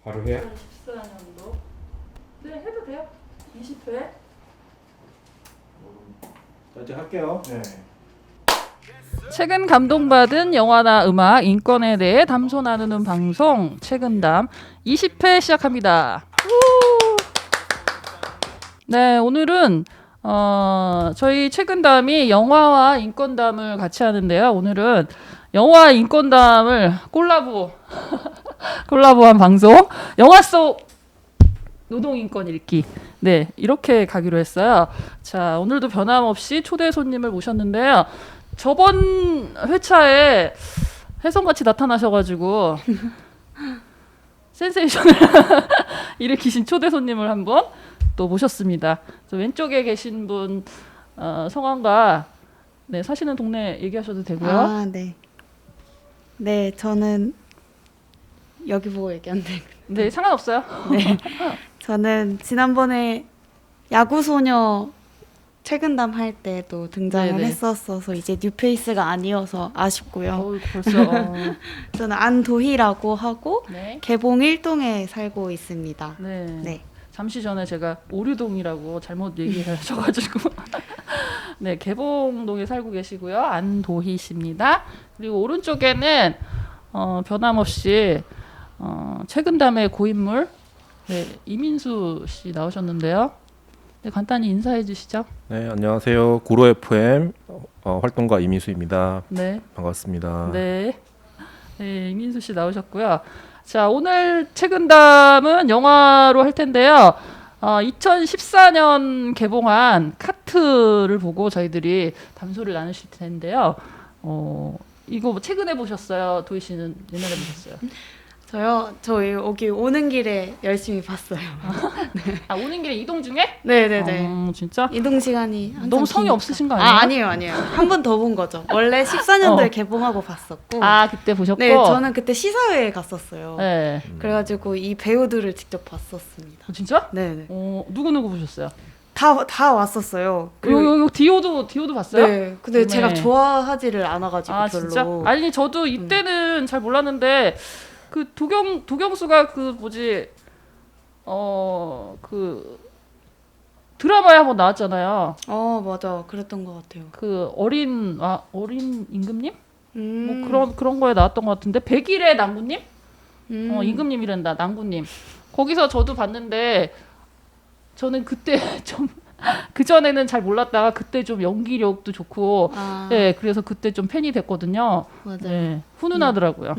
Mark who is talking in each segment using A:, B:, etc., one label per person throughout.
A: 바로 해?
B: 2014년도. 네, 해도 돼요. 20회.
A: 자, 이제 할게요. 네.
B: 최근 감동받은 영화나 음악, 인권에 대해 담소 나누는 방송 최근담 20회 시작합니다. 우! 네, 오늘은 저희 최근담이 영화와 인권담을 같이 하는데요. 오늘은 영화 인권담을 콜라보한 방송 영화 속 노동인권 읽기. 네, 이렇게 가기로 했어요. 자, 오늘도 변함없이 초대 손님을 모셨는데요. 저번 회차에 혜성같이 나타나셔가지고 센세이션을 일으키신 초대 손님을 한번 또 모셨습니다. 왼쪽에 계신 분 성함과 네, 사시는 동네 얘기하셔도 되고요.
C: 아, 네. 네, 저는 여기 보고 얘기하는데.
B: 네, 상관없어요.
C: 네. 저는 지난번에 야구소녀 최근담 할 때도 등장을
B: 네네.
C: 했었어서 이제 뉴페이스가 아니어서 아쉽고요.
B: 벌써.
C: 저는 안도희라고 하고
B: 네.
C: 개봉 1동에 살고 있습니다.
B: 네.
C: 네.
B: 잠시 전에 제가 오류동이라고 잘못 얘기하셔가지고 네, 개봉동에 살고 계시고요. 안도희 씨입니다. 그리고 오른쪽에는 변함없이 최근담의 고인물 네, 이민수 씨 나오셨는데요. 네, 간단히 인사해 주시죠.
A: 네, 안녕하세요. 구로 FM 활동가 이민수입니다.
B: 네.
A: 반갑습니다.
B: 네. 네, 이민수 씨 나오셨고요. 자, 오늘 최근담은 영화로 할 텐데요. 2014년 개봉한 카트를 보고 저희들이 담소를 나누실 텐데요. 이거 뭐 최근에 보셨어요? 도희 씨는 옛날에 보셨어요?
C: 저희 여기 오는 길에 열심히 봤어요.
B: 아, 오는 길에 이동 중에?
C: 네네네.
B: 진짜?
C: 이동 시간이 항상
B: 너무 성의
C: 기니까.
B: 없으신 거 아니에요?
C: 아니에요. 한 번 더 본 거죠. 원래 14년도에 개봉하고 봤었고.
B: 아, 그때 보셨고?
C: 네, 저는 그때 시사회에 갔었어요.
B: 네.
C: 그래가지고 이 배우들을 직접 봤었습니다.
B: 진짜?
C: 네네.
B: 누구 보셨어요?
C: 다 왔었어요. 그리고
B: 요 디오도 봤어요?
C: 네, 근데
B: 네.
C: 제가 좋아하지를 않아가지고
B: 아,
C: 별로.
B: 진짜? 아니, 저도 이때는 잘 몰랐는데 그 도경수가 그 뭐지 그 드라마에 한번 나왔잖아요.
C: 맞아, 그랬던 것 같아요.
B: 그 어린 임금님?
C: 음.
B: 뭐 그런 거에 나왔던 것 같은데 백일의 낭구님?
C: 임금님이란다.
B: 임금님이란다. 낭구님. 거기서 저도 봤는데 저는 그때 좀 그전에는 잘 몰랐다가 그때 좀 연기력도 좋고 네, 그래서 그때 좀 팬이 됐거든요.
C: 맞아요.
B: 네, 훈훈하더라고요.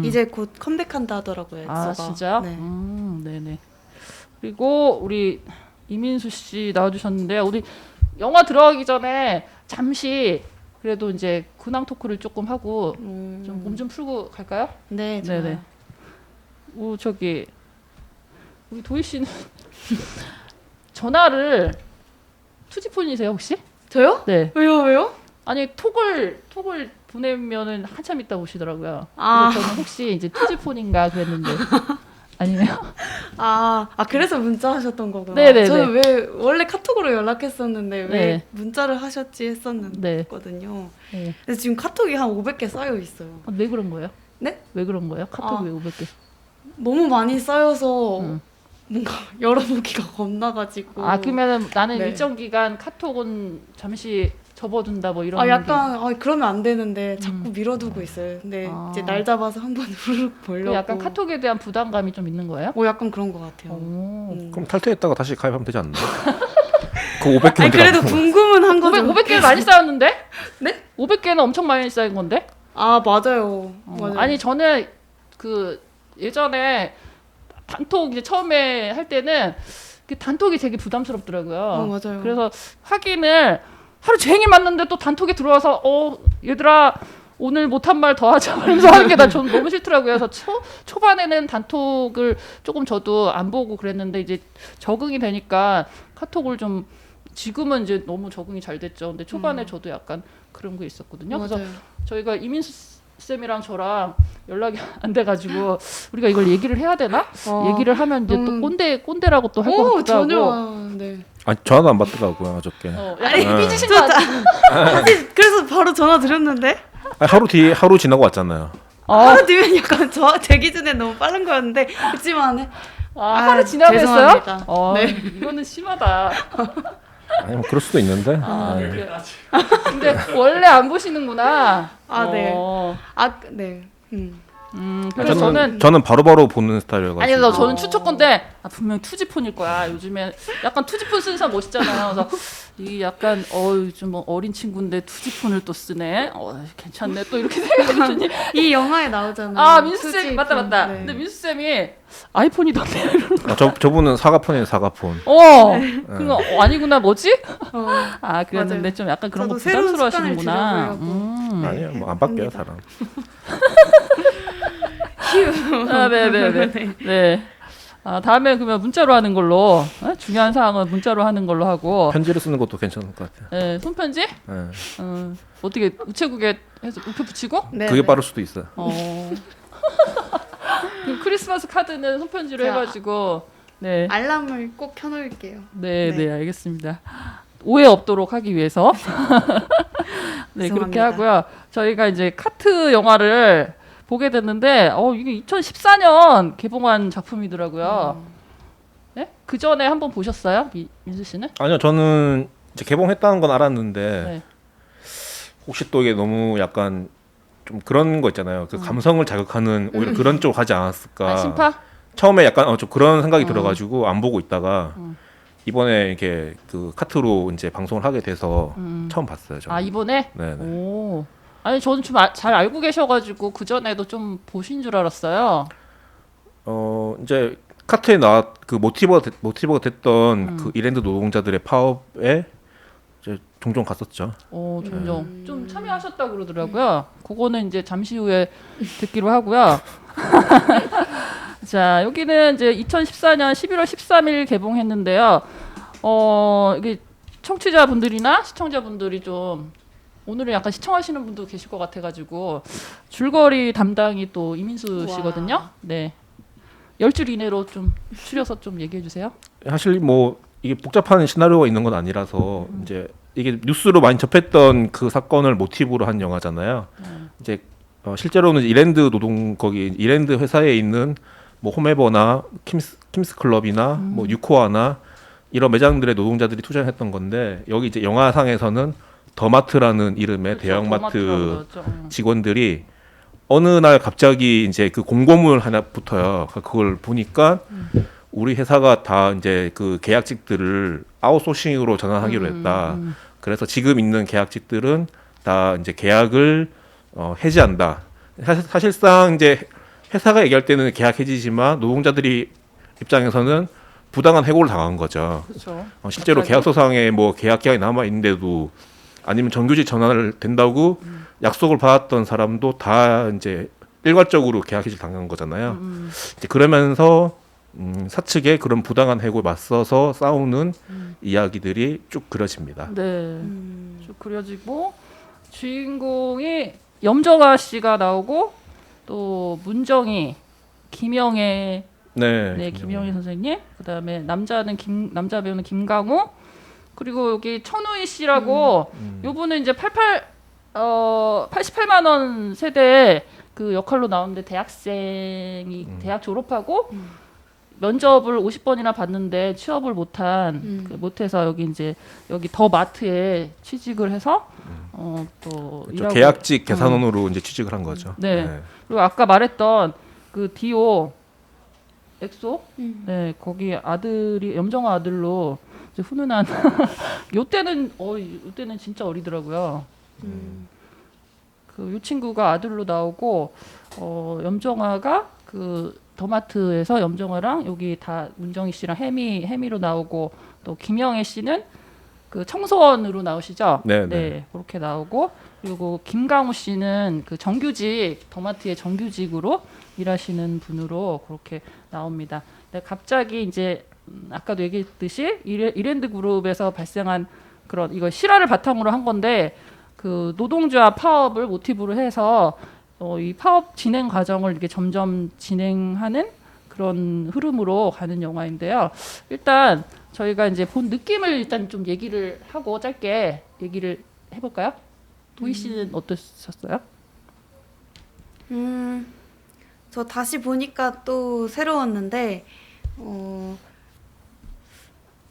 C: 이제 곧 컴백한다 하더라고요.
B: 아,
C: 엑소가.
B: 진짜요?
C: 네.
B: 네네. 그리고 우리 이민수 씨 나와주셨는데요. 우리 영화 들어가기 전에 잠시 그래도 이제 근황 토크를 조금 하고 좀 몸 좀 풀고 갈까요?
C: 네, 좋아요.
B: 네네. 저기 우리 도희 씨는 전화를 투지폰이세요 혹시?
C: 저요?
B: 네.
C: 왜요?
B: 아니 톡을 보내면은 한참 있다 오시더라고요.
C: 아.
B: 그래서 저는 혹시 이제 투지폰인가 그랬는데 아니네요.
C: 그래서 문자 하셨던 거구나.
B: 네네네.
C: 저는 왜 원래 카톡으로 연락했었는데 왜
B: 네.
C: 문자를 하셨지 했었거든요.
B: 네.
C: 그래서 지금 카톡이 한 500개 쌓여 있어요.
B: 왜 그런 거예요?
C: 네?
B: 왜 그런 거예요? 카톡이 왜 500개?
C: 너무 많이 쌓여서 뭔가 열어보기가 겁나가지고.
B: 그러면은 나는
C: 네.
B: 일정 기간 카톡은 잠시 접어둔다 뭐 이런
C: 약간 그러면 안 되는데 자꾸 밀어두고 있어요. 근데 이제 날 잡아서 한번 후루룩
B: 게
C: 보려고.
B: 약간 카톡에 대한 부담감이 좀 있는 거예요?
C: 약간 그런 것 같아요.
A: 그럼 탈퇴했다가 다시 가입하면 되지 않나요? 그 500개
C: 아니 그래도 궁금은 한 거죠.
B: 500개는 많이 쌓였는데?
C: 네?
B: 500개는 엄청 많이 쌓인 건데?
C: 맞아요.
B: 아니 저는 그 예전에 단톡 이제 처음에 할 때는 그 단톡이 되게 부담스럽더라고요.
C: 맞아요.
B: 그래서 확인을 하루 종일 맞는데 또 단톡에 들어와서 얘들아 오늘 못한 말 더 하자 이러면서 하는 게 난 좀 너무 싫더라고요. 그래서 초반에는 단톡을 조금 저도 안 보고 그랬는데 이제 적응이 되니까 카톡을 좀 지금은 이제 너무 적응이 잘 됐죠. 근데 초반에 저도 약간 그런 게 있었거든요.
C: 맞아요.
B: 그래서 저희가 이민수 쌤이랑 저랑 연락이 안 돼가지고 우리가 이걸 얘기를 해야 되나? 얘기를 하면 이제 또 꼰대라고 또 할 것 같기도
C: 전혀.
B: 하고.
C: 네.
A: 전화도 안 받더라고요 어저께.
B: 약간 삐지신 거 같아요.
C: 사실 그래서 바로 전화 드렸는데.
A: 하루 지나고 왔잖아요.
C: 하루 뒤면 약간 제 기준에 너무 빠른 거였는데 그치만
B: 하루 지나고 했어요?
C: 죄송합니다. 네.
B: 이거는 심하다.
A: 아니 뭐 그럴 수도 있는데. 네.
B: 그래. 근데 원래 안 보시는구나.
C: 네.
B: 어.
C: 네.
B: 그래서
A: 저는 바로바로 보는 스타일이어가지고.
B: 아니, 저는 추천건데 분명 투지폰일 거야. 요즘에 약간 투지폰 쓰는 사람 멋있잖아요. 그래서 이 약간 좀 어린 친구인데 투지폰을 또 쓰네. 괜찮네. 또 이렇게 생각했더니
C: 이 영화에 나오잖아요.
B: 민수 쌤
C: 투지
B: 맞다.
C: 폰. 네.
B: 근데 민수 쌤이 아이폰이던데.
A: 저분은 사과폰이에요, 사과폰.
B: 그거 아니구나. 뭐지? 그랬는데
C: 맞아요.
B: 좀 약간 그런 거
C: 저도 새로운
B: 부담스러워하시는구나.
C: 습관을
A: 아니요, 뭐 안 바뀌어요, 사람.
B: 네. 다음에 그러면 문자로 하는 걸로 중요한 사항은 문자로 하는 걸로 하고
A: 편지를 쓰는 것도 괜찮을 것 같아요.
B: 네, 손편지?
A: 네.
B: 어떻게 우체국에 해서 우표 붙이고?
C: 네,
A: 그게
C: 네.
A: 빠를 수도 있어요.
B: 그 크리스마스 카드는 손편지로
C: 제가
B: 해가지고 네,
C: 알람을 꼭 켜놓을게요.
B: 네, 알겠습니다. 오해 없도록 하기 위해서 네 그렇게
C: 죄송합니다.
B: 하고요. 저희가 이제 카트 영화를 보게 됐는데 이게 2014년 개봉한 작품이더라고요. 네? 그 전에 한번 보셨어요, 민수 씨는?
A: 아니요, 저는 이제 개봉했다는 건 알았는데
B: 네.
A: 혹시 또 이게 너무 약간 좀 그런 거 있잖아요. 그 감성을 자극하는 오히려 그런 쪽 하지 않았을까.
B: 심파?
A: 처음에 약간 좀 그런 생각이 들어가지고 안 보고 있다가 이번에 이렇게 그 카트로 이제 방송을 하게 돼서 처음 봤어요. 저는.
B: 이번에?
A: 네네.
B: 오. 아니 저는 좀 잘 알고 계셔가지고 그 전에도 좀 보신 줄 알았어요.
A: 이제 카트에 그 모티브가 됐던 그 이랜드 노동자들의 파업에 이제 종종 갔었죠.
B: 종종 좀 참여하셨다고 그러더라고요. 그거는 이제 잠시 후에 듣기로 하고요. 자, 여기는 이제 2014년 11월 13일 개봉했는데요. 이게 청취자분들이나 시청자분들이 좀 오늘은 약간 시청하시는 분도 계실 것 같아가지고 줄거리 담당이 또 이민수 씨거든요. 네, 10줄 이내로 좀 추려서 좀 얘기해 주세요.
A: 사실 뭐 이게 복잡한 시나리오가 있는 건 아니라서 이제 이게 뉴스로 많이 접했던 그 사건을 모티브로 한 영화잖아요. 이제 실제로는 거기 이랜드 회사에 있는 뭐 홈에버나 킴스 클럽이나 뭐 유코아나 이런 매장들의 노동자들이 투쟁했던 건데 여기 이제 영화상에서는 더마트라는 이름의 대형마트 직원들이 어느 날 갑자기 이제 그 공고문 하나 붙어요. 그걸 보니까 우리 회사가 다 이제 그 계약직들을 아웃소싱으로 전환하기로 했다. 그래서 지금 있는 계약직들은 다 이제 계약을 해지한다. 사실상 이제 회사가 얘기할 때는 계약 해지지만 노동자들이 입장에서는 부당한 해고를 당한 거죠.
B: 그렇죠.
A: 실제로
B: 갑자기?
A: 계약서상에 뭐 계약 기간이 남아 있는데도 아니면 정규직 전환을 된다고 약속을 받았던 사람도 다 이제 일괄적으로 계약 해지 당한 거잖아요. 이제 그러면서 사측의 그런 부당한 해고에 맞서서 싸우는 이야기들이 쭉 그려집니다.
B: 네, 쭉 그려지고 주인공이 염정아 씨가 나오고 또 문정희, 김영애,
A: 네,
B: 김영희 선생님, 그다음에 남자 배우는 김강우, 그리고 여기 천우희 씨라고 요분은 이제 88만 원 세대 그 역할로 나오는데 대학생이 대학 졸업하고 면접을 50번이나 봤는데 취업을 못해서 여기 더 마트에 취직을 해서 또
A: 그렇죠.
B: 일하고
A: 계약직 계산원으로 이제 취직을 한 거죠.
B: 네. 그리고 아까 말했던 그 디오 엑소 거기 아들이 염정아 아들로 이제 훈훈한 요때는 진짜 어리더라고요. 그 요 친구가 아들로 나오고 염정아가 그 더마트에서 염정아랑 여기 다 문정희 씨랑 혜미로 나오고 또 김영애 씨는 그 청소원으로 나오시죠.
A: 네.
B: 그렇게 나오고 그리고 김강우 씨는 그 정규직 더마트의 정규직으로 일하시는 분으로 그렇게 나옵니다. 근데 갑자기 이제 아까도 얘기했듯이 이랜드 그룹에서 발생한 그런 이거 실화를 바탕으로 한 건데 그 노동조합 파업을 모티브로 해서 이 파업 진행 과정을 이렇게 점점 진행하는 그런 흐름으로 가는 영화인데요. 일단 저희가 이제 본 느낌을 일단 좀 얘기를 하고 짧게 얘기를 해볼까요? 도희 씨는 어떠셨어요?
C: 저 다시 보니까 또 새로웠는데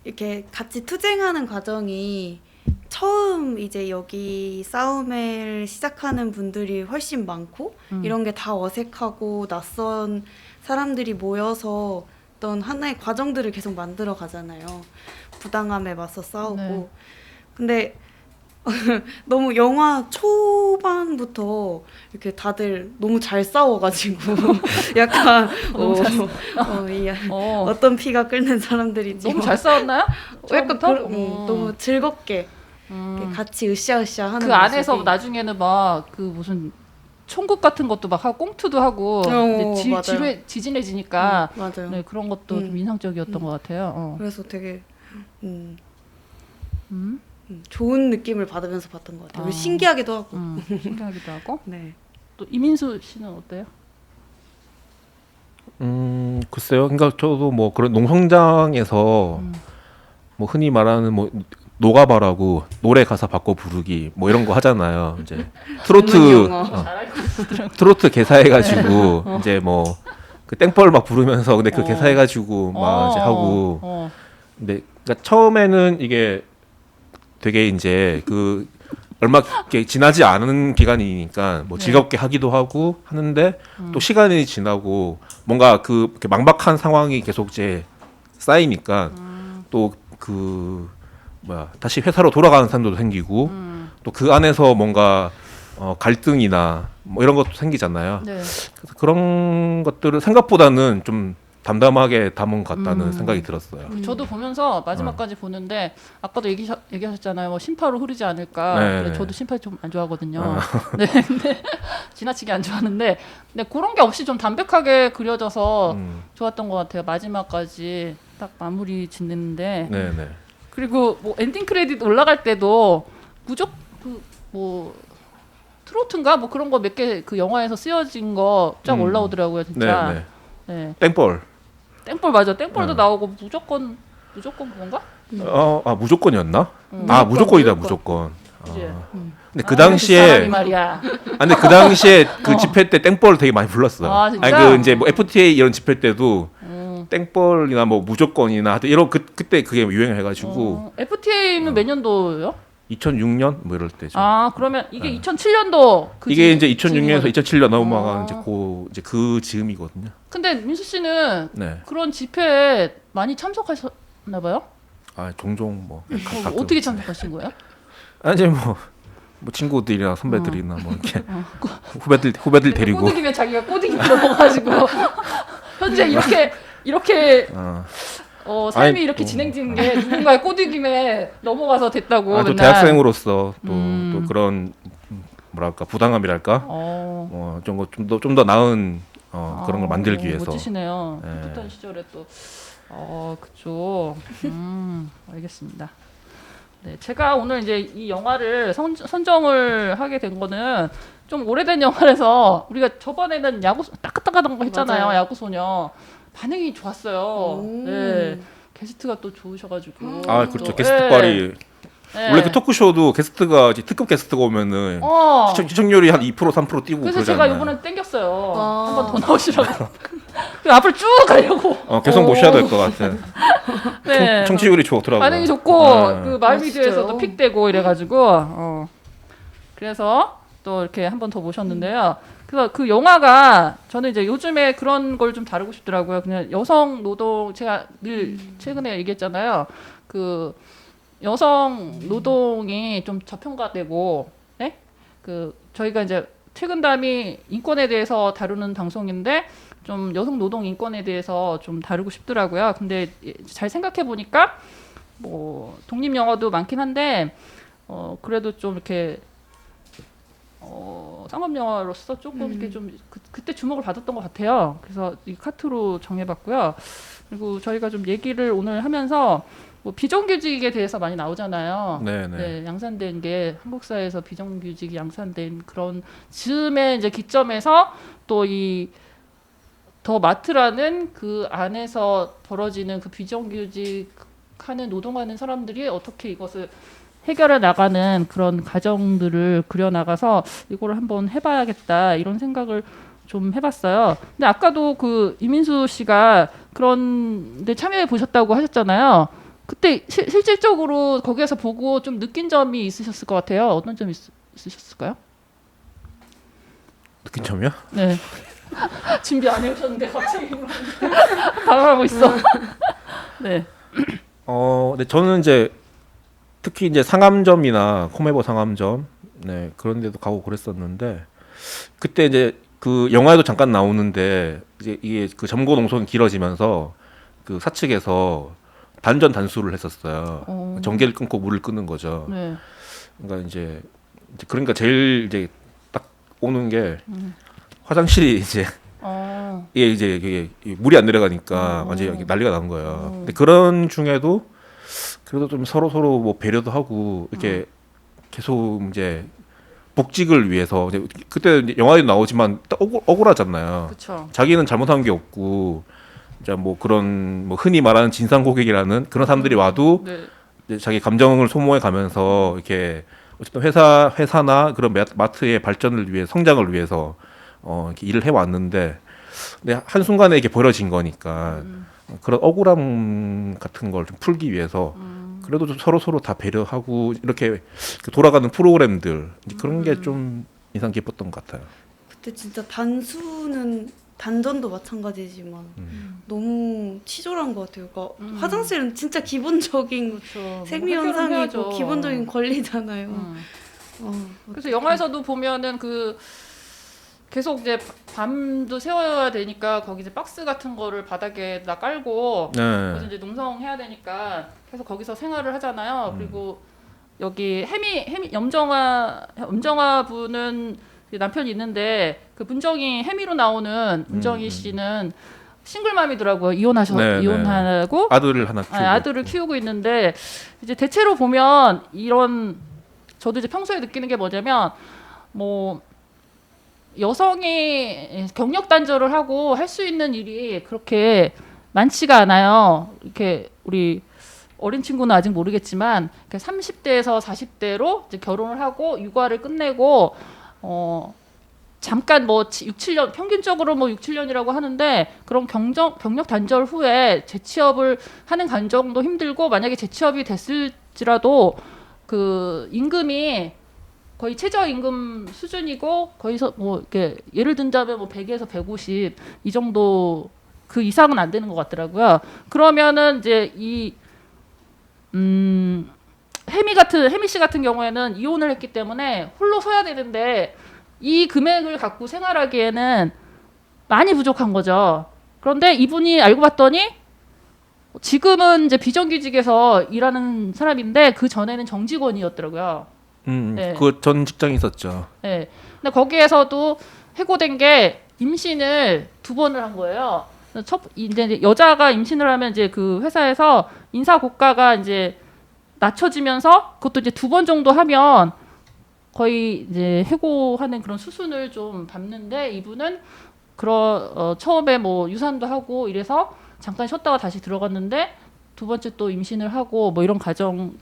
C: 이렇게 같이 투쟁하는 과정이 처음 이제 여기 싸움을 시작하는 분들이 훨씬 많고 이런 게 다 어색하고 낯선 사람들이 모여서 어떤 하나의 과정들을 계속 만들어 가잖아요. 부당함에 맞서 싸우고.
B: 네.
C: 근데 너무 영화 초반부터 이렇게 다들 너무 잘 싸워가지고 약간 어떤 피가 끓는 사람들이지
B: 너무 잘 싸웠나요?
C: 약간
B: 처음부터?
C: 너무 즐겁게 이렇게 같이 으쌰으쌰 하는
B: 그 안에서
C: 모습이.
B: 나중에는 막 그 무슨 총극 같은 것도 막 하고 꽁투도 하고 이제
C: 맞아요.
B: 지진해지니까
C: 맞아요.
B: 네, 그런 것도 좀 인상적이었던 것 같아요.
C: 그래서 되게 좋은 느낌을 받으면서 봤던 것 같아요. 신기하기도 하고.
B: 신기하기도 하고.
C: 네.
B: 또 이민수 씨는 어때요?
A: 글쎄요. 그러니까 저도 뭐 그런 농성장에서 뭐 흔히 말하는 뭐 노가바라고 노래 가사 바꿔 부르기 뭐 이런 거 하잖아요. 이제 트로트 트로트 개사해가지고 이제 뭐 그 땡벌 막 부르면서 근데 그 개사해가지고 막 이제 하고. 근데 그러니까 처음에는 이게 되게 이제 그 얼마 이렇게 지나지 않은 기간이니까 뭐 즐겁게 하기도 하고 하는데 또 시간이 지나고 뭔가 그 이렇게 막막한 상황이 계속 이제 쌓이니까 또 그 뭐야 다시 회사로 돌아가는 사람들도 생기고 또 그 안에서 뭔가 갈등이나 뭐 이런 것도 생기잖아요.
B: 네.
A: 그래서 그런 것들을 생각보다는 좀 담담하게 담은 것 같다는 생각이 들었어요.
B: 저도 보면서 마지막까지 보는데 아까도 얘기하셨잖아요. 뭐 심파로 흐르지 않을까.
A: 네,
B: 네,
A: 네.
B: 저도 심파 좀 안 좋아하거든요. 네, 근데 지나치게 안 좋아하는데, 근데 그런 게 없이 좀 담백하게 그려져서 좋았던 것 같아요. 마지막까지 딱 마무리 짓는데.
A: 네네.
B: 그리고 뭐 엔딩 크레딧 올라갈 때도 뭐 트로트인가 뭐 그런 거 몇 개 그 영화에서 쓰여진 거 쫙 올라오더라고요, 진짜.
A: 네네.
B: 네.
A: 땡벌.
B: 땡볼 맞아. 땡볼도 나오고 무조건 그건가?
A: 무조건이었나? 무조건이다 무조건.
B: 그치?
A: 근데 그
B: 사람이
A: 당시에
B: 말이야.
A: 근데 그 당시에 그 집회 때 땡벌 되게 많이 불렀어요.
B: 진짜?
A: 아니 그 이제 뭐 FTA 이런 집회 때도 땡벌이나 뭐 무조건이나 하여튼 이런 그때 그게 유행해가지고
B: FTA는 몇 년도요?
A: 2006년 뭐 이럴 때죠.
B: 그러면 이게 2007년도
A: 이게 이제 2006년에서
B: 즈음이거든.
A: 2007년 넘어가 이제 그 즈음이거든요.
B: 근데 민수 씨는
A: 네.
B: 그런 집회에 많이 참석하셨나 봐요?
A: 종종 뭐 가끔.
B: 어떻게 참석하신 거예요?
A: 이제 뭐 친구들이나 선배들이나 뭐 이렇게 후배들 데리고
B: 꼬드기면 자기가 꼬드기 넘어가지고 현재 이렇게 삶이
A: 아니,
B: 이렇게 진행되는 게 누군가의 꼬드김에 넘어가서 됐다고
A: 또
B: 맨날.
A: 대학생으로서 또 그런 뭐랄까 부당함이랄까 좀 더 나은 그런 걸 만들기 위해서.
B: 멋지시네요.
A: 네.
B: 풋풋한 시절에 또 그쵸. 알겠습니다. 네, 제가 오늘 이제 이 영화를 선정을 하게 된 거는 좀 오래된 영화라서 우리가 저번에는 야구 따끈따끈한 거 했잖아요.
C: 맞아요.
B: 야구소녀 반응이 좋았어요. 네, 게스트가 또 좋으셔가지고.
A: 그렇죠.
B: 또,
A: 게스트빨이
B: 네.
A: 원래 그 토크쇼도 게스트가 이제 특급 게스트가 오면은 시청률이 한 2% 3% 뛰고
B: 그래서
A: 그러잖아요.
B: 제가 이번에 땡겼어요. 한 번 더 나오시라고. 앞으로 쭉 가려고.
A: 계속 모셔야 될 것 같아.
B: 네.
A: 청취율이 좋더라고요.
B: 반응이 좋고 그 마을미디어에서도
C: 진짜요?
B: 픽되고 이래가지고 그래서 또 이렇게 한 번 더 모셨는데요. 그래서 그 영화가 저는 이제 요즘에 그런 걸 좀 다루고 싶더라고요. 그냥 여성 노동 제가 늘 최근에 얘기했잖아요. 그 여성 노동이 좀 저평가되고, 네? 그 저희가 이제 최근담이 인권에 대해서 다루는 방송인데 좀 여성 노동 인권에 대해서 좀 다루고 싶더라고요. 근데 잘 생각해 보니까 뭐 독립 영화도 많긴 한데 그래도 좀 이렇게 상업 영화로서 조금 이렇게 좀 그때 주목을 받았던 것 같아요. 그래서 이 카트로 정해봤고요. 그리고 저희가 좀 얘기를 오늘 하면서 뭐 비정규직에 대해서 많이 나오잖아요.
A: 네네.
B: 네, 양산된 게 한국 사회에서 비정규직이 양산된 그런 즈음의 이제 기점에서 또 이 더 마트라는 그 안에서 벌어지는 그 비정규직하는 노동하는 사람들이 어떻게 이것을 해결해 나가는 그런 과정들을 그려나가서 이거를 한번 해봐야겠다 이런 생각을 좀 해봤어요. 근데 아까도 그 이민수 씨가 그런데 참여해 보셨다고 하셨잖아요. 그때 실질적으로 거기에서 보고 좀 느낀 점이 있으셨을 것 같아요. 어떤 점이 있으셨을까요?
A: 느낀 점이요?
B: 네. 준비 안 해오셨는데 갑자기 당황하고 있어. 네.
A: 네, 저는 이제 특히 이제 상암점이나 코메버 상암점, 네, 그런 데도 가고 그랬었는데 그때 이제 그 영화에도 잠깐 나오는데 이제 이게 그 점거 농성이 길어지면서 그 사측에서 단전 단수를 했었어요. 전기를 끊고 물을 끄는 거죠.
B: 네.
A: 그러니까 이제 그러니까 제일 이제 딱 오는 게 화장실이 이제 이게 이제 이게 물이 안 내려가니까 완전 난리가 난 거예요. 근데 그런 중에도 그래도 좀 서로 뭐 배려도 하고 이렇게 계속 이제 복직을 위해서 이제 그때 이제 영화에도 나오지만 딱 억울하잖아요.
B: 그렇죠.
A: 자기는 잘못한 게 없고 이제 뭐 그런 뭐 흔히 말하는 진상 고객이라는 그런 사람들이 와도
B: 네.
A: 이제 자기 감정을 소모해 가면서 이렇게 어쨌든 회사나 그런 마트의 발전을 위해 성장을 위해서 이렇게 일을 해 왔는데 근데 한 순간에 이게 벌어진 거니까 그런 억울함 같은 걸 좀 풀기 위해서 그래도 좀 서로 다 배려하고 이렇게 돌아가는 프로그램들 이제 그런 게 좀 인상 깊었던 것 같아요.
C: 그때 진짜 단전도 마찬가지지만 너무 치졸한 것 같아요. 그러니까 화장실은 진짜 기본적인
B: 그렇죠.
C: 생리
B: 해결은
C: 현상이고
B: 해야죠.
C: 기본적인 권리잖아요.
B: 그래서 영화에서도 보면은 그 계속 이제 밤도 세워야 되니까 거기 이제 박스 같은 거를 바닥에다 깔고
A: 네.
B: 거기서 이제 농성해야 되니까 계속 거기서 생활을 하잖아요. 그리고 여기 혜미 염정아 분은 남편이 있는데 그 문정이 혜미로 나오는 문정희 씨는 싱글맘이더라고요. 이혼하고
A: 아들을 하나 키우고
B: 아들을 키우고 있는데 이제 대체로 보면 이런 저도 이제 평소에 느끼는 게 뭐냐면 뭐 여성이 경력 단절을 하고 할 수 있는 일이 그렇게 많지가 않아요. 이렇게 우리 어린 친구는 아직 모르겠지만 30대에서 40대로 이제 결혼을 하고 육아를 끝내고 잠깐 뭐 6, 7년 평균적으로 뭐 6, 7년이라고 하는데 그런 경력 단절 후에 재취업을 하는 과정도 힘들고 만약에 재취업이 됐을지라도 그 임금이 거의 최저임금 수준이고 거기서 뭐 이렇게 예를 든다면 뭐 100에서 150 이 정도 그 이상은 안 되는 것 같더라고요. 그러면은 이제 이 혜미 씨 같은 경우에는 이혼을 했기 때문에 홀로 서야 되는데 이 금액을 갖고 생활하기에는 많이 부족한 거죠. 그런데 이분이 알고 봤더니 지금은 이제 비정규직에서 일하는 사람인데 그 전에는 정직원이었더라고요. 네.
A: 그 전 직장이 있었죠.
B: 네. 근데 거기에서도 해고된 게 임신을 2번을 한 거예요. 이제 여자가 임신을 하면 이제 그 회사에서 인사 고과가 이제 낮춰지면서 그것도 이제 2번 정도 하면 거의 이제 해고하는 그런 수순을 좀 밟는데 이분은 처음에 뭐 유산도 하고 이래서 잠깐 쉬었다가 다시 들어갔는데 2번째 또 임신을 하고 뭐 이런 과정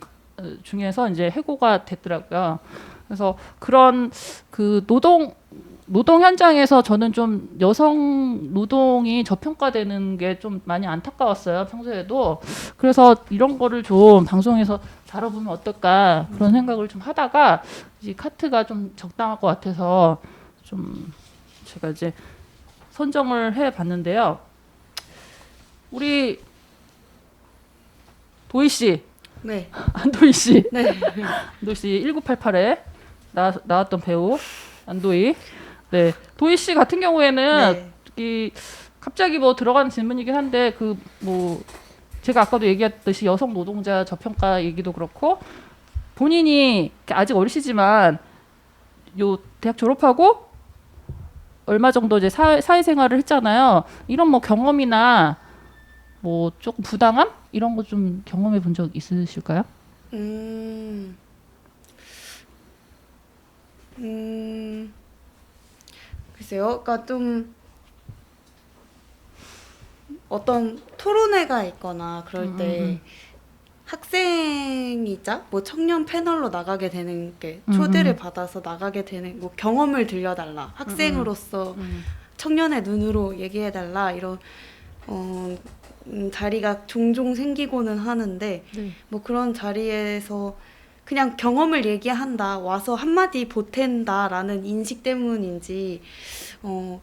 B: 중에서 이제 해고가 됐더라고요. 그래서 그런 그 노동 현장에서 저는 좀 여성 노동이 저평가되는 게 좀 많이 안타까웠어요. 평소에도. 그래서 이런 거를 좀 방송에서 다뤄보면 어떨까 그런 생각을 좀 하다가 이 카트가 좀 적당할 것 같아서 좀 제가 이제 선정을 해봤는데요. 우리 도희 씨,
C: 네.
B: 안도희 씨,
C: 네.
B: 안도희 씨 1988에 나왔던 배우 안도희. 네, 도희 씨 같은 경우에는
C: 네.
B: 이 갑자기 뭐 들어가는 질문이긴 한데 그 뭐 제가 아까도 얘기했듯이 여성 노동자 저평가 얘기도 그렇고 본인이 아직 어리시지만 요 대학 졸업하고 얼마 정도 이제 사회생활을 했잖아요. 이런 뭐 경험이나 뭐 조금 부당함 이런 거 좀 경험해 본 적 있으실까요?
C: 글쎄요. 그러니까 좀 어떤 토론회가 있거나 그럴 때 학생이자 뭐 청년 패널로 나가게 되는 게 초대를 받아서 나가게 되는 뭐 경험을 들려달라 학생으로서 청년의 눈으로 얘기해달라 이런 자리가 종종 생기고는 하는데
B: 네.
C: 뭐 그런 자리에서 그냥 경험을 얘기한다 와서 한마디 보탠다라는 인식 때문인지 뭐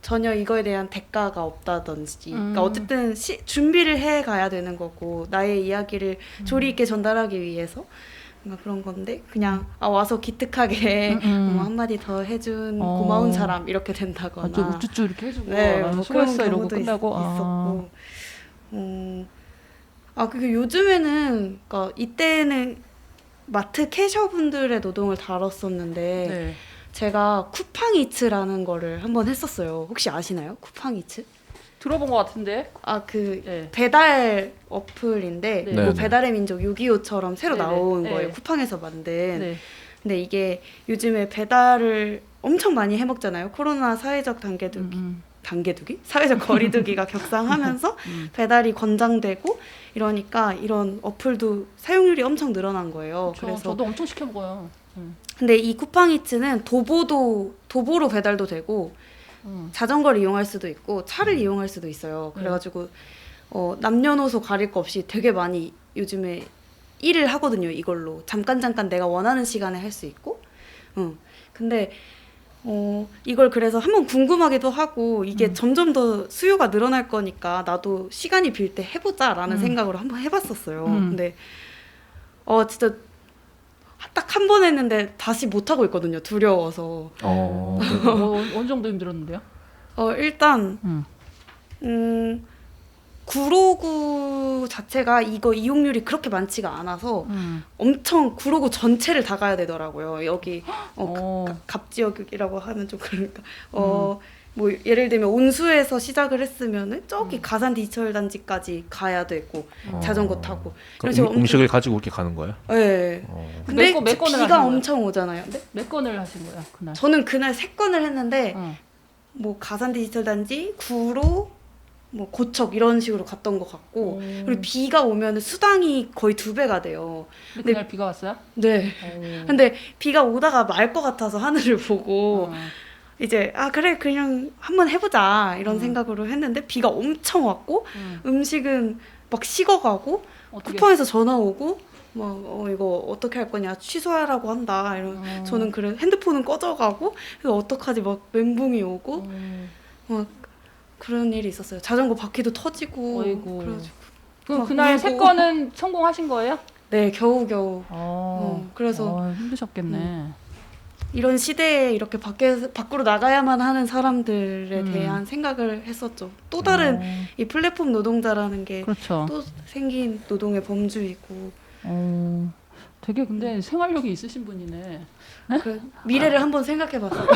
C: 전혀 이거에 대한 대가가 없다든지 그러니까 어쨌든 준비를 해 가야 되는 거고 나의 이야기를 조리 있게 전달하기 위해서 뭔가 그런 건데 그냥 와서 기특하게 한마디 더 해준 고마운 사람 이렇게 된다거나
B: 좀 우쭈쭈 이렇게 해주고
C: 네, 뭐 그런
B: 수고했어 이러고
C: 경우도
B: 끝나고
C: 있었고 그리고 요즘에는 그러니까 이때는 마트 캐셔분들의 노동을 다뤘었는데
B: 네.
C: 제가 쿠팡이츠라는 거를 한번 했었어요. 혹시 아시나요? 쿠팡이츠?
B: 들어본 것 같은데.
C: 그 배달 어플인데
B: 네.
C: 뭐
A: 네네.
C: 배달의 민족 625처럼 새로
B: 네네.
C: 나온
B: 네.
C: 거예요. 쿠팡에서 만든.
B: 네.
C: 근데 이게 요즘에 배달을 엄청 많이 해먹잖아요. 코로나 사회적 단계두기? 사회적 거리두기가 격상하면서 배달이 권장되고 이러니까 이런 어플도 사용률이 엄청 늘어난 거예요. 그래서
B: 저도 엄청 시켜 먹어요.
C: 근데 이 쿠팡이츠는 도보로 배달도 되고 자전거를 이용할 수도 있고 차를 이용할 수도 있어요. 그래가지고 남녀노소 가릴 거 없이 되게 많이 요즘에 일을 하거든요. 이걸로 잠깐 내가 원하는 시간에 할 수 있고. 근데 이걸 그래서 한번 궁금하기도 하고 이게 점점 더 수요가 늘어날 거니까 나도 시간이 빌 때 해보자라는 생각으로 한번 해봤었어요. 근데 진짜 딱 한 번 했는데 다시 못 하고 있거든요. 두려워서.
B: 어느 정도 힘들었는데요?
C: 일단 구로구 자체가 이거 이용률이 그렇게 많지가 않아서 엄청 구로구 전체를 다 가야 되더라고요. 여기 갑지역이라고 하면 좀 그러니까 뭐 예를 들면 온수에서 시작을 했으면은 저기 가산 디지털 단지까지 가야 되고 자전거 타고
A: 그럼 음식을 가지고 이렇게 가는 거예요?
C: 네. 근데
B: 몇 건을 하신
C: 비가
B: 거예요?
C: 엄청 오잖아요. 네?
B: 몇 건을 하신 거예요 그날?
C: 저는 그날 3건을 했는데 뭐 가산 디지털 단지, 구로, 뭐 고척 이런 식으로 갔던 것 같고 그리고 비가 오면 수당이 거의 2배가 돼요.
B: 근데 그날 비가 왔어요?
C: 네. 근데 비가 오다가 말 것 같아서 하늘을 보고 이제 그래 그냥 한번 해보자 이런 생각으로 했는데 비가 엄청 왔고 음식은 막 식어가고 쿠팡에서 전화 오고 뭐 이거 어떻게 할 거냐 취소하라고 한다 이런 저는 그래 핸드폰은 꺼져가고 그래서 어떡하지 막 멘붕이 오고 막 그런 일이 있었어요. 자전거 바퀴도 터지고
B: 어이구.
C: 그래가지고
B: 그럼 그날 3건은 성공하신 거예요?
C: 네 겨우겨우 그래서
B: 힘드셨겠네.
C: 이런 시대에 이렇게 밖으로 나가야만 하는 사람들에 대한 생각을 했었죠. 또 다른 이 플랫폼 노동자라는 게
B: 그렇죠.
C: 또 생긴 노동의 범주이고
B: 되게 근데 생활력이 있으신 분이네.
C: 미래를 한번 생각해봤어요.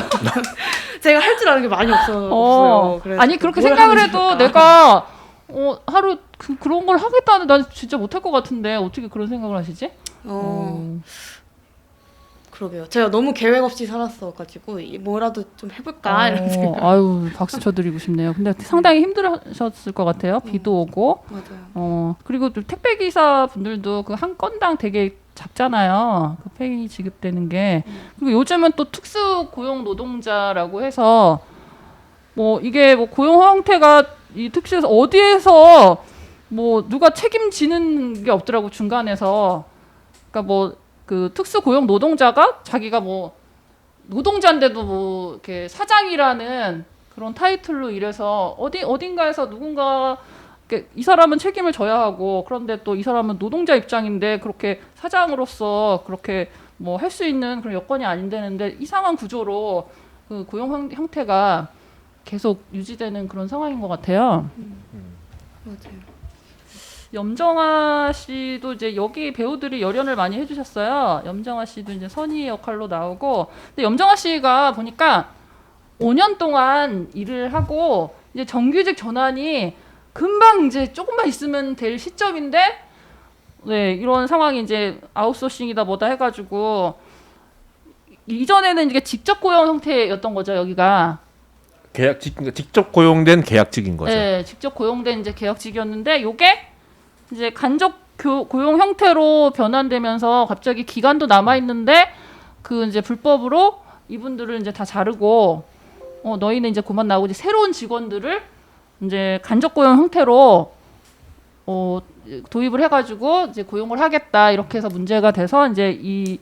C: 제가 할 줄 아는 게 많이 없어요. 그래서
B: 아니 그렇게
C: 뭘
B: 생각을
C: 하면
B: 해도
C: 좋을까?
B: 내가 하루 그런 걸 하겠다는 난 진짜 못할 것 같은데 어떻게 그런 생각을 하시지?
C: 그러게요. 제가 너무 계획 없이 살았어가지고 뭐라도 좀 해볼까 이런 생각.
B: 아유 박수 쳐드리고 싶네요. 근데 상당히 힘들으셨을 것 같아요. 비도 오고.
C: 맞아요.
B: 그리고 또 택배 기사 분들도 그 한 건당 되게 작잖아요. 그 페이 지급되는 게. 그리고 요즘은 또 특수 고용 노동자라고 해서 뭐 이게 뭐 고용 형태가 이 특수에서 어디에서 뭐 누가 책임지는 게 없더라고 중간에서. 그러니까 뭐 그 특수 고용 노동자가 자기가 뭐 노동자인데도 뭐 이렇게 사장이라는 그런 타이틀로 일해서 어딘가에서 누군가 이 사람은 책임을 져야 하고 그런데 또 이 사람은 노동자 입장인데 그렇게 사장으로서 그렇게 뭐 할 수 있는 그런 여건이 안 되는데 이상한 구조로 그 고용 형태가 계속 유지되는 그런 상황인 것 같아요.
C: 맞아요.
B: 염정아 씨도 이제 여기 배우들이 열연을 많이 해주셨어요. 염정아 씨도 이제 선희 역할로 나오고, 근데 염정아 씨가 보니까 5년 동안 일을 하고 이제 정규직 전환이 금방 이제 조금만 있으면 될 시점인데, 네 이런 상황이 이제 아웃소싱이다 뭐다 해가지고 이전에는 이게 직접 고용 형태였던 거죠 여기가.
A: 그러니까 직접 고용된 계약직인 거죠.
B: 네, 직접 고용된 이제 계약직이었는데 요게 이제 간접 고용 형태로 변환되면서 갑자기 기간도 남아 있는데 그 이제 불법으로 이분들을 이제 다 자르고 너희는 이제 그만 나오고 이제 새로운 직원들을 이제 간접 고용 형태로 도입을 해가지고 이제 고용을 하겠다 이렇게 해서 문제가 돼서 이제 이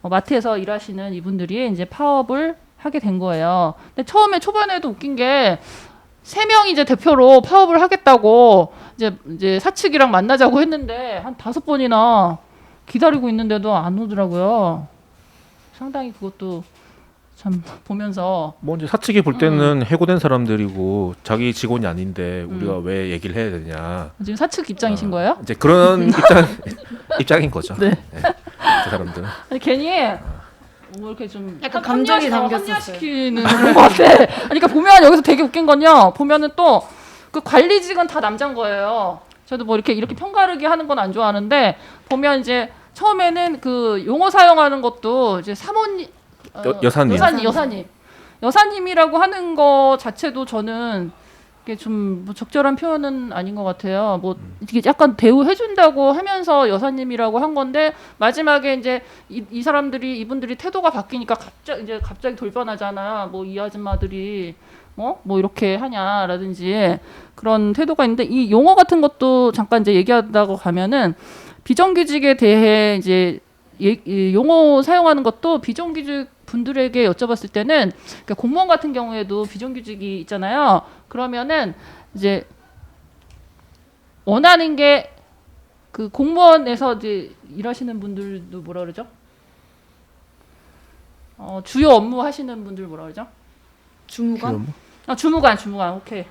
B: 마트에서 일하시는 이분들이 이제 파업을 하게 된 거예요. 근데 처음에 초반에도 웃긴 게 3명이 이제 대표로 파업을 하겠다고 이제 사측이랑 만나자고 했는데 한 5번이나 기다리고 있는데도 안 오더라고요. 상당히 그것도 참 보면서
A: 뭐 이제 사측이 볼 때는 해고된 사람들이고 자기 직원이 아닌데 우리가 왜 얘기를 해야 되냐.
B: 지금 사측 입장이신 거예요?
A: 이제 그런 입장인 거죠.
B: 네.
A: 그 사람들은.
B: 아니, 괜히 뭐 이렇게 좀
C: 약간 감정이 담겼었어요.
B: 합리화시키는 그런 것 같아. 아니, 그러니까 보면 여기서 되게 웃긴 건요. 보면은 또 그 관리직은 다 남자인 거예요. 저도 뭐 이렇게 평가르기 하는 건 안 좋아하는데 보면 이제 처음에는 그 용어 사용하는 것도 이제 사모님
A: 여사님.
B: 여사님이라고 하는 거 자체도 저는 이게 좀 뭐 적절한 표현은 아닌 것 같아요. 뭐 이게 약간 대우해준다고 하면서 여사님이라고 한 건데 마지막에 이제 이 사람들이 이분들이 태도가 바뀌니까 갑자기 돌변하잖아. 뭐 이 아줌마들이 뭐 이렇게 하냐라든지 그런 태도가 있는데 이 용어 같은 것도 잠깐 이제 얘기하다가 가면은 비정규직에 대해 이제 용어 사용하는 것도 비정규직 분들에게 여쭤봤을 때는 그러니까 공무원 같은 경우에도 비정규직이 있잖아요. 그러면은 이제 원하는 게 그 공무원에서 이제 일하시는 분들도 뭐라 그러죠? 주요 업무 하시는 분들 뭐라 그러죠?
C: 주무관?
B: 주무관 오케이.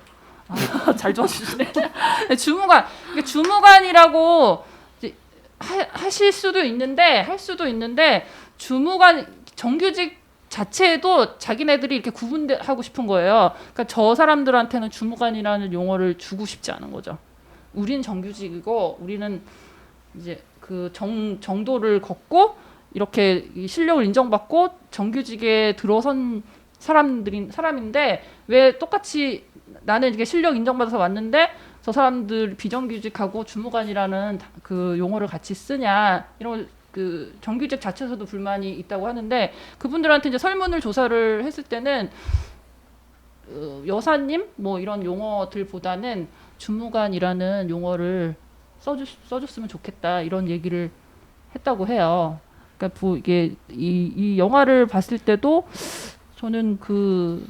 B: 잘 도와주시네. 주무관. 그러니까 주무관이라고 이제 하실 수도 있는데 할 수도 있는데 주무관 정규직 자체도 자기네들이 이렇게 구분하고 싶은 거예요. 그러니까 저 사람들한테는 주무관이라는 용어를 주고 싶지 않은 거죠. 우린 정규직이고 우리는 이제 그 정도를 걷고 이렇게 실력을 인정받고 정규직에 들어선 사람인데 왜 똑같이 나는 이게 실력 인정받아서 왔는데 저 사람들 비정규직하고 주무관이라는 그 용어를 같이 쓰냐 이런 그 정규직 자체에서도 불만이 있다고 하는데 그분들한테 이제 설문을 조사를 했을 때는 여사님 뭐 이런 용어들보다는 주무관이라는 용어를 써줬으면 좋겠다 이런 얘기를 했다고 해요. 그러니까 이게 이 영화를 봤을 때도 저는 그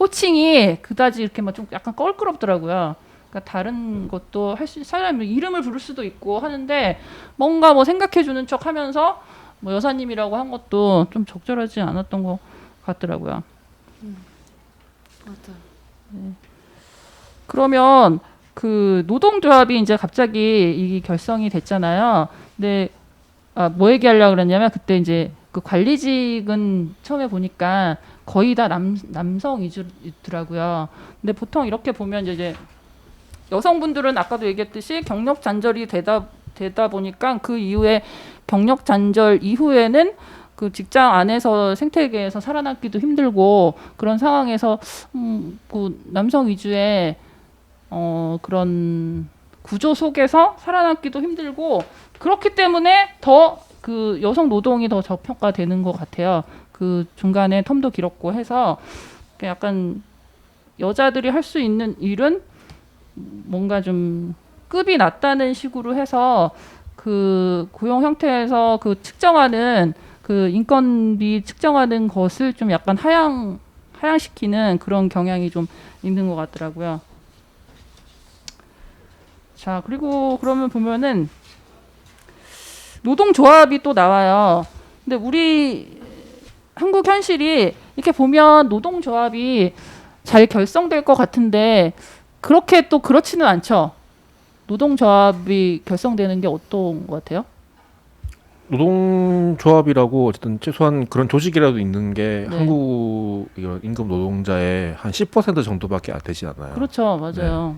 B: 호칭이 그다지 이렇게 막 좀 약간 껄끄럽더라고요. 그러니까 다른 것도 사람이 이름을 부를 수도 있고 하는데 뭔가 뭐 생각해주는 척하면서 뭐 여사님이라고 한 것도 좀 적절하지 않았던 것 같더라고요.
C: 맞아.
B: 그러면 그 노동조합이 이제 갑자기 이 결성이 됐잖아요. 근데 뭐 얘기하려고 그랬냐면 그때 이제 그 관리직은 처음에 보니까 거의 다 남성 위주더라고요. 근데 보통 이렇게 보면 이제 여성분들은 아까도 얘기했듯이 경력 단절이 되다 보니까 그 이후에 경력 단절 이후에는 그 직장 안에서 생태계에서 살아남기도 힘들고 그런 상황에서 그 남성 위주의 그런 구조 속에서 살아남기도 힘들고 그렇기 때문에 더 그 여성 노동이 더 저평가되는 것 같아요. 그 중간에 텀도 길었고 해서 약간 여자들이 할 수 있는 일은 뭔가 좀 급이 낮다는 식으로 해서 그 고용 형태에서 그 측정하는 그 인건비 측정하는 것을 좀 약간 하향시키는 그런 경향이 좀 있는 것 같더라고요. 자, 그리고 그러면 보면은 노동조합이 또 나와요. 근데 우리 한국 현실이 이렇게 보면 노동조합이 잘 결성될 것 같은데 그렇게 또 그렇지는 않죠. 노동조합이 결성되는 게 어떤 것 같아요?
A: 노동조합이라고 어쨌든 최소한 그런 조직이라도 있는 게
B: 네.
A: 한국 이런 임금 노동자의 한 10% 정도밖에 안 되지 않아요.
B: 그렇죠, 맞아요.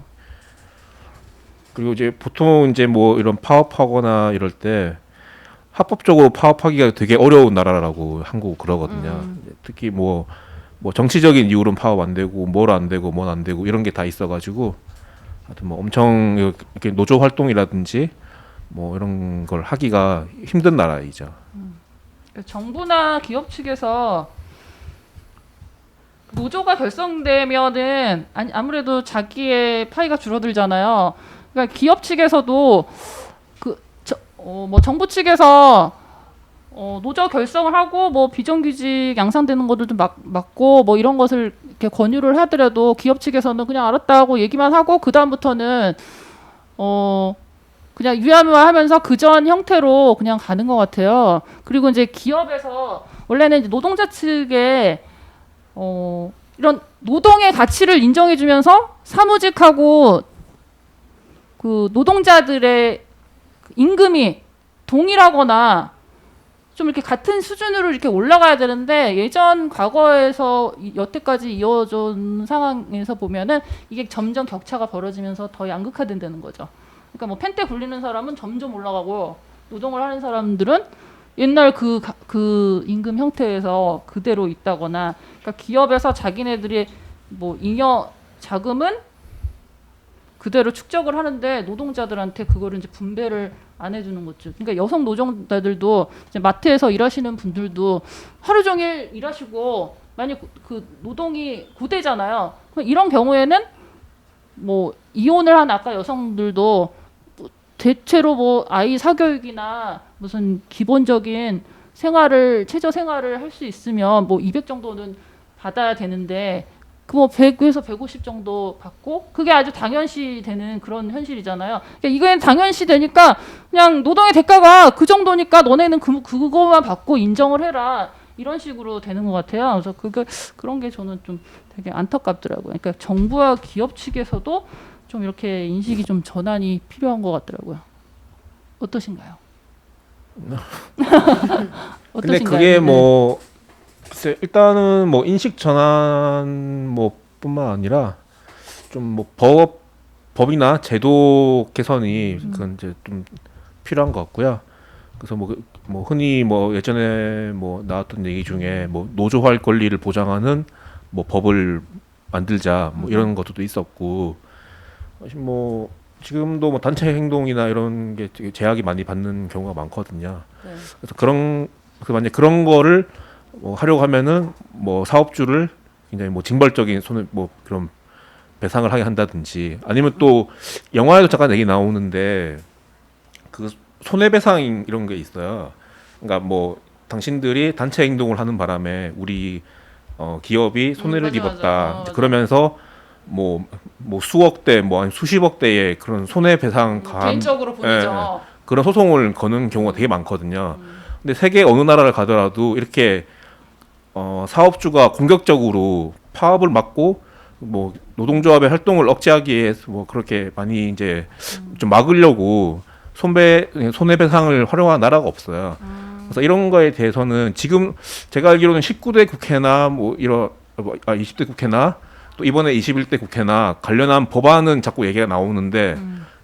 A: 그리고 이제 보통 이제 뭐 이런 파업하거나 이럴 때 합법적으로 파업하기가 되게 어려운 나라라고 한국 그러거든요. 특히 뭐 정치적인 이유로는 파업 안 되고 뭘 안 되고 뭔 안 되고 이런 게 다 있어가지고 하여튼 뭐 엄청 이렇게 노조 활동이라든지 뭐 이런 걸 하기가 힘든 나라이죠.
B: 정부나 기업 측에서 노조가 결성되면은 아무래도 자기의 파이가 줄어들잖아요. 그러니까 기업 측에서도 뭐 정부 측에서 노조 결성을 하고 뭐 비정규직 양산되는 것들도 막고 뭐 이런 것을 이렇게 권유를 하더라도 기업 측에서는 그냥 알았다 하고 얘기만 하고 그 다음부터는 그냥 유야무야하면서 그전 형태로 그냥 가는 것 같아요. 그리고 이제 기업에서 원래는 이제 노동자 측에 이런 노동의 가치를 인정해주면서 사무직하고 그 노동자들의 임금이 동일하거나 좀 이렇게 같은 수준으로 이렇게 올라가야 되는데 예전 과거에서 여태까지 이어진 상황에서 보면은 이게 점점 격차가 벌어지면서 더 양극화된다는 거죠. 그러니까 뭐 펜대 굴리는 사람은 점점 올라가고 노동을 하는 사람들은 옛날 그 임금 형태에서 그대로 있다거나, 그러니까 기업에서 자기네들이 뭐 잉여 자금은 그대로 축적을 하는데 노동자들한테 그거를 이제 분배를 안 해주는 거죠. 그러니까 여성 노동자들도 이제 마트에서 일하시는 분들도 하루 종일 일하시고 만약 그 노동이 고되잖아요. 그럼 이런 경우에는 뭐 이혼을 한 아까 여성들도 대체로 뭐 아이 사교육이나 무슨 기본적인 최저 생활을 할 수 있으면 뭐 200 정도는 받아야 되는데 그 뭐 100에서 150 정도 받고 그게 아주 당연시 되는 그런 현실이잖아요. 그러니까 이거는 당연시 되니까 그냥 노동의 대가가 그 정도니까 너네는 그거만 받고 인정을 해라. 이런 식으로 되는 것 같아요. 그래서 그런 게 저는 좀 되게 안타깝더라고요. 그러니까 정부와 기업 측에서도 좀 이렇게 인식이 좀 전환이 필요한 것 같더라고요. 어떠신가요?
A: 근데 그게 뭐 글쎄, 일단은 뭐 인식 전환 뭐 뿐만 아니라 좀 뭐 법이나 제도 개선이 그건 이제 좀 필요한 것 같고요. 그래서 뭐 흔히 뭐 예전에 뭐 나왔던 얘기 중에 뭐 노조할 권리를 보장하는 뭐 법을 만들자 뭐 이런 것도 있었고, 뭐 지금도 뭐 단체 행동이나 이런 게 되게 제약이 많이 받는 경우가 많거든요.
B: 네.
A: 그래서 만약 그런 거를 뭐 하려고 하면은 뭐 사업주를 굉장히 뭐 징벌적인 뭐 그런 배상을 하게 한다든지, 아니면 또 영화에도 잠깐 얘기 나오는데 그 손해배상 이런 게 있어요. 그러니까 뭐 당신들이 단체 행동을 하는 바람에 우리 기업이 손해를
B: 맞아,
A: 입었다.
B: 맞아.
A: 그러면서 뭐 수억 대 뭐 아니 수십억 대의 그런 손해배상
B: 개인적으로 보내죠.
A: 그런 소송을 거는 경우가 되게 많거든요. 근데 세계 어느 나라를 가더라도 이렇게 사업주가 공격적으로 파업을 막고 뭐 노동조합의 활동을 억제하기 위해서 뭐 그렇게 많이 이제 좀 막으려고 손해배상을 활용한 나라가 없어요. 그래서 이런 거에 대해서는 지금 제가 알기로는 19대 국회나 뭐 20대 국회나 또 이번에 21대 국회나 관련한 법안은 자꾸 얘기가 나오는데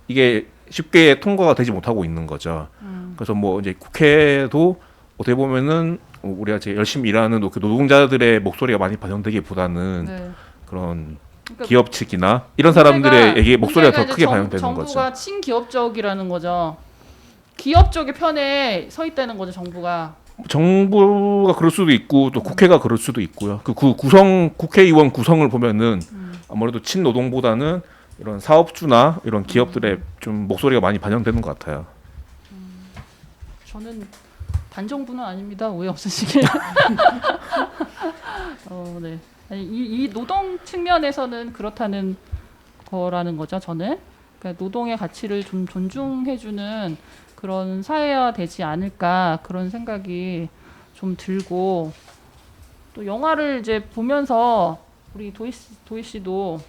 A: 이게 쉽게 통과가 되지 못하고 있는 거죠. 그래서 뭐 이제 국회도 어떻게 보면은 우리가 이제 열심히 일하는 그 노동자들의 목소리가 많이 반영되기보다는
B: 네.
A: 그런
B: 그러니까
A: 기업 측이나 이런 사람들의 얘기 목소리가 더 크게 반영되는
B: 정부가
A: 거죠.
B: 정부가 친기업적이라는 거죠. 기업 쪽의 편에 서 있다는 거죠, 정부가.
A: 정부가 그럴 수도 있고 또 국회가 그럴 수도 있고요. 그 국회의원 구성을 보면은 아무래도 친노동보다는 이런 사업주나 이런 기업들의 좀 목소리가 많이 반영되는 것 같아요.
B: 저는 반정부는 아닙니다. 오해 없으시길. 네. 아니, 이 노동 측면에서는 그렇다는 거라는 거죠. 저는 그러니까 노동의 가치를 좀 존중해주는 그런 사회화 되지 않을까 그런 생각이 좀 들고, 또 영화를 이제 보면서 우리 도희 씨도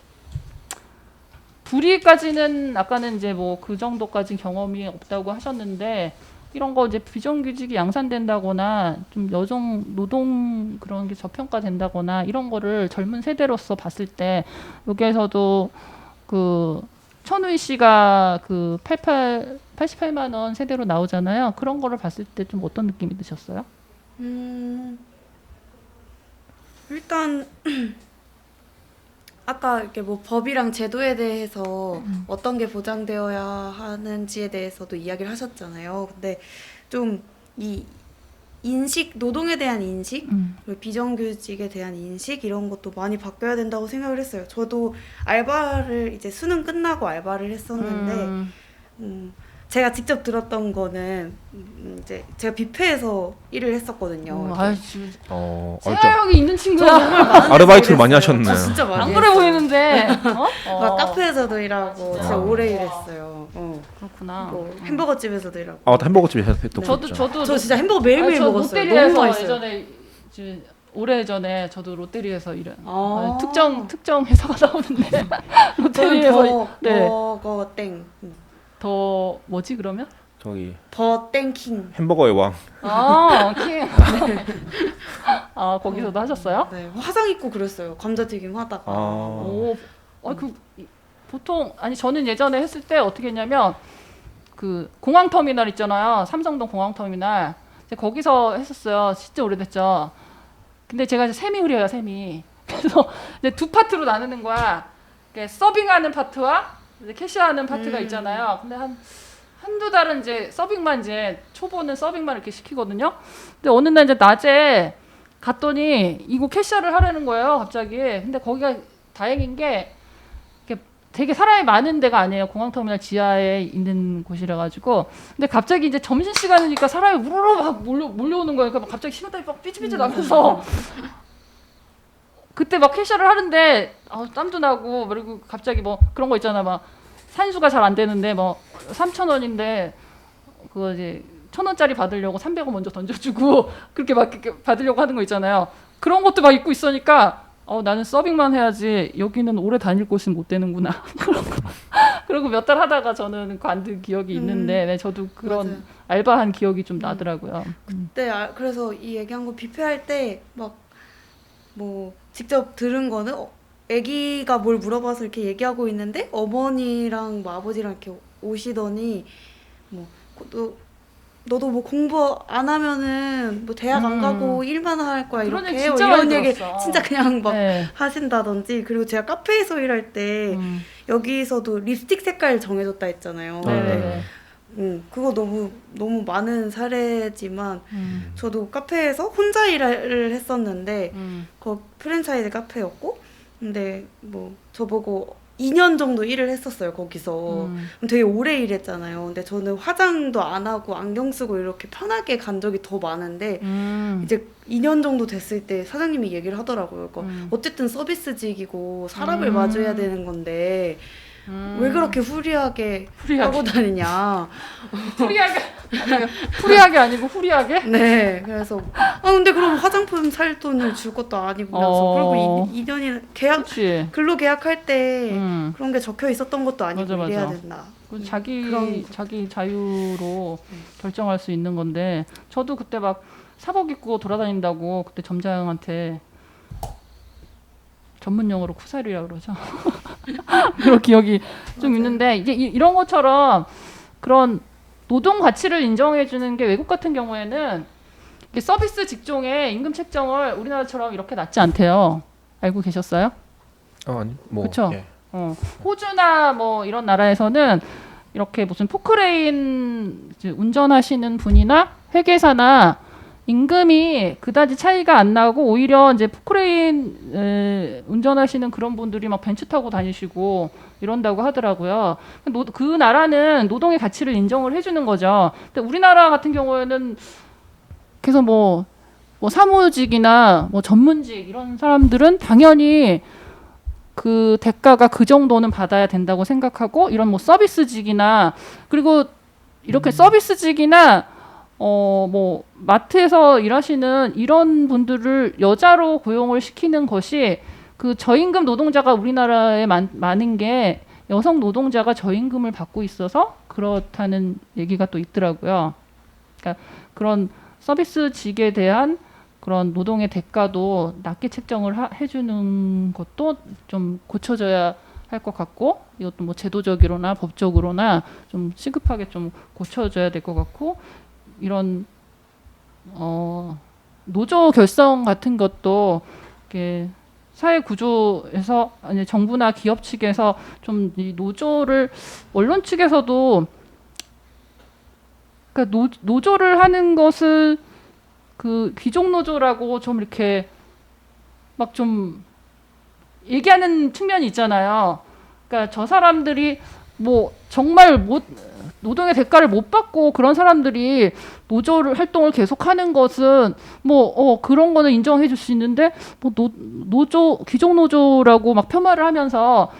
B: 불의까지는 아까는 이제 뭐 그 정도까지 경험이 없다고 하셨는데 이런 거 이제 비정규직이 양산된다거나 좀 여성 노동 그런 게 저평가된다거나 이런 거를 젊은 세대로서 봤을 때 여기에서도 그 천우희 씨가 그 88만 원 세대로 나오잖아요. 그런 거를 봤을 때 좀 어떤 느낌이 드셨어요?
C: 일단 아까 이렇게 뭐 법이랑 제도에 대해서 어떤 게 보장되어야 하는지에 대해서도 이야기를 하셨잖아요. 근데 좀 인식, 노동에 대한 인식, 그리고 비정규직에 대한 인식 이런 것도 많이 바뀌어야 된다고 생각을 했어요. 저도 알바를 이제 수능 끝나고 알바를 했었는데 제가 직접 들었던 거는 이제 제가 뷔페에서 일을 했었거든요.
B: 아이씨.
A: 알죠.
B: 생활력이 있는
C: 저
B: 친구야.
C: 정말 많은
A: 아르바이트를
C: 일을
A: 많이
C: 했어요.
A: 하셨네요.
C: 저 진짜 많이
B: 안 그래
C: 했어요.
B: 보이는데.
C: 막 카페에서도 일하고 진짜
B: 아.
C: 오래 일했어요.
B: 그렇구나.
C: 뭐 햄버거 집에서도 일하고.
A: 나 햄버거집에 했던 거 있죠.
B: 저도
C: 저 진짜 햄버거 매일매일
B: 저
C: 먹었어요. 너무
B: 롯데리아에서
C: 맛있어요.
B: 예전에 오래 전에 저도 롯데리아에서 일한
C: 아.
B: 특정 회사가 나오는데
C: 저는
B: 롯데리아에서 네.
C: 버거 땡.
B: 더 뭐지 그러면?
A: 저기
C: 더 땡킹.
A: 햄버거의 왕.
B: 킹. 아 거기서도 하셨어요?
C: 네, 화상 입고 그랬어요. 감자튀김 하다가.
B: 오, 보통 아니 저는 예전에 했을 때 어떻게 했냐면 그 공항터미널 있잖아요. 삼성동 공항터미널. 이제 거기서 했었어요. 진짜 오래됐죠. 근데 제가 이제 셈이 흐려요, 셈이. 그래서 이제 두 파트로 나누는 거야. 서빙하는 파트와 이제 캐시하는 파트가 있잖아요. 근데 한두 달은 이제 서빙만 이제 초보는 서빙만 이렇게 시키거든요. 근데 어느 날 이제 낮에 갔더니 이거 캐시를 하라는 거예요, 갑자기. 근데 거기가 다행인 게 되게 사람이 많은 데가 아니에요. 공항터미널 지하에 있는 곳이라 가지고. 근데 갑자기 이제 점심 시간이니까 사람이 우르르 막 몰려오는 거예요. 그러니까 갑자기 심장이 막 삐질삐질 나면서 그때 막 캐셔를 하는데 땀도 나고 그리고 갑자기 뭐 그런 거 있잖아. 막 산수가 잘 안 되는데 뭐 3,000원인데 그거 이제 1,000원짜리 받으려고 300원 먼저 던져주고 그렇게 막 이렇게 받으려고 하는 거 있잖아요. 그런 것도 막 입고 있으니까 나는 서빙만 해야지 여기는 오래 다닐 곳은 못 되는구나. 그리고 몇 달 하다가 저는 관둔 기억이 있는데 네, 저도 그런
C: 맞아요.
B: 알바한 기억이 좀 나더라고요.
C: 네, 그래서 이 얘기한 거 뷔페 할 때 막 뭐 직접 들은 거는 애기가 뭘 물어봐서 이렇게 얘기하고 있는데 어머니랑 뭐 아버지랑 이렇게 오시더니 뭐 너도 뭐 공부 안 하면은 뭐 대학 안 가고 일만 할 거야
B: 그런
C: 이렇게
B: 얘기 진짜
C: 이런
B: 많이
C: 얘기
B: 들었어.
C: 진짜 그냥 막
B: 네.
C: 하신다든지. 그리고 제가 카페에서 일할 때 여기서도 립스틱 색깔 정해졌다 했잖아요.
B: 네네네.
C: 그거 너무 많은 사례지만 저도 카페에서 혼자 일을 했었는데 프랜차이즈 카페였고 근데 뭐 저보고 2년 정도 일을 했었어요 거기서. 되게 오래 일했잖아요. 근데 저는 화장도 안 하고 안경 쓰고 이렇게 편하게 간 적이 더 많은데 이제 2년 정도 됐을 때 사장님이 얘기를 하더라고요. 그러니까 어쨌든 서비스직이고 사람을 마주해야 되는 건데 왜 그렇게 후리하게 하고 다니냐.
B: 후리하게 아니고 후리하게?
C: 네, 그래서 근데 그럼 화장품 살 돈을 줄 것도 아니면서 그리고 2년이나
B: 그치.
C: 근로 계약할 때 그런 게 적혀 있었던 것도 아니고
B: 맞아.
C: 이래야 된다.
B: 자기 자유로 결정할 수 있는 건데 저도 그때 막 사복 입고 돌아다닌다고 그때 점장한테 전문 용어로 쿠사리라고 그러죠. 그런 기억이 좀
C: 맞아요.
B: 있는데 이제 이런 것처럼 그런 노동 가치를 인정해 주는 게 외국 같은 경우에는 이게 서비스 직종의 임금 책정을 우리나라처럼 이렇게 낮지 않대요. 알고 계셨어요?
A: 아니 뭐.
B: 그쵸?
A: 예.
B: 호주나 뭐 이런 나라에서는 이렇게 무슨 포크레인 운전하시는 분이나 회계사나 임금이 그다지 차이가 안 나고 오히려 이제 포크레인 운전하시는 그런 분들이 막 벤츠 타고 다니시고 이런다고 하더라고요. 그 나라는 노동의 가치를 인정을 해주는 거죠. 근데 우리나라 같은 경우에는 그래서 뭐 사무직이나 뭐 전문직 이런 사람들은 당연히 그 대가가 그 정도는 받아야 된다고 생각하고 이런 뭐 서비스직이나 그리고 이렇게 서비스직이나 뭐 마트에서 일하시는 이런 분들을 여자로 고용을 시키는 것이 그 저임금 노동자가 우리나라에 많은 게 여성 노동자가 저임금을 받고 있어서 그렇다는 얘기가 또 있더라고요. 그러니까 그런 서비스직에 대한 그런 노동의 대가도 낮게 책정을 해주는 것도 좀 고쳐져야 할 것 같고 이것도 뭐 제도적으로나 법적으로나 좀 시급하게 좀 고쳐져야 될 것 같고 이런 노조 결성 같은 것도 이렇게 사회 구조에서 아니 정부나 기업 측에서 좀 이 노조를 언론 측에서도 그러니까 노조를 하는 것을 그 귀족 노조라고 좀 이렇게 막 좀 얘기하는 측면이 있잖아요. 그러니까 저 사람들이 뭐 정말 노동의 대가를 못 받고 그런 사람들이 노조를 활동을 계속하는 것은 뭐 그런 거는 인정해 줄 수 있는데 뭐 노조 귀족 노조라고 막 폄하를 하면서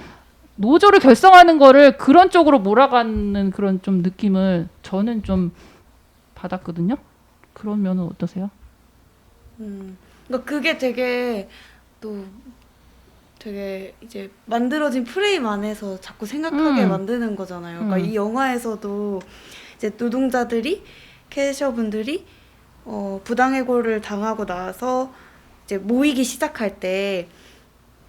B: 노조를 결성하는 거를 그런 쪽으로 몰아가는 그런 좀 느낌을 저는 좀 받았거든요. 그런 면은 어떠세요?
C: 그러니까 그게 되게 또 되게 이제 만들어진 프레임 안에서 자꾸 생각하게 만드는 거잖아요. 그러니까 이 영화에서도 이제 노동자들이 캐셔분들이 부당해고를 당하고 나서 이제 모이기 시작할 때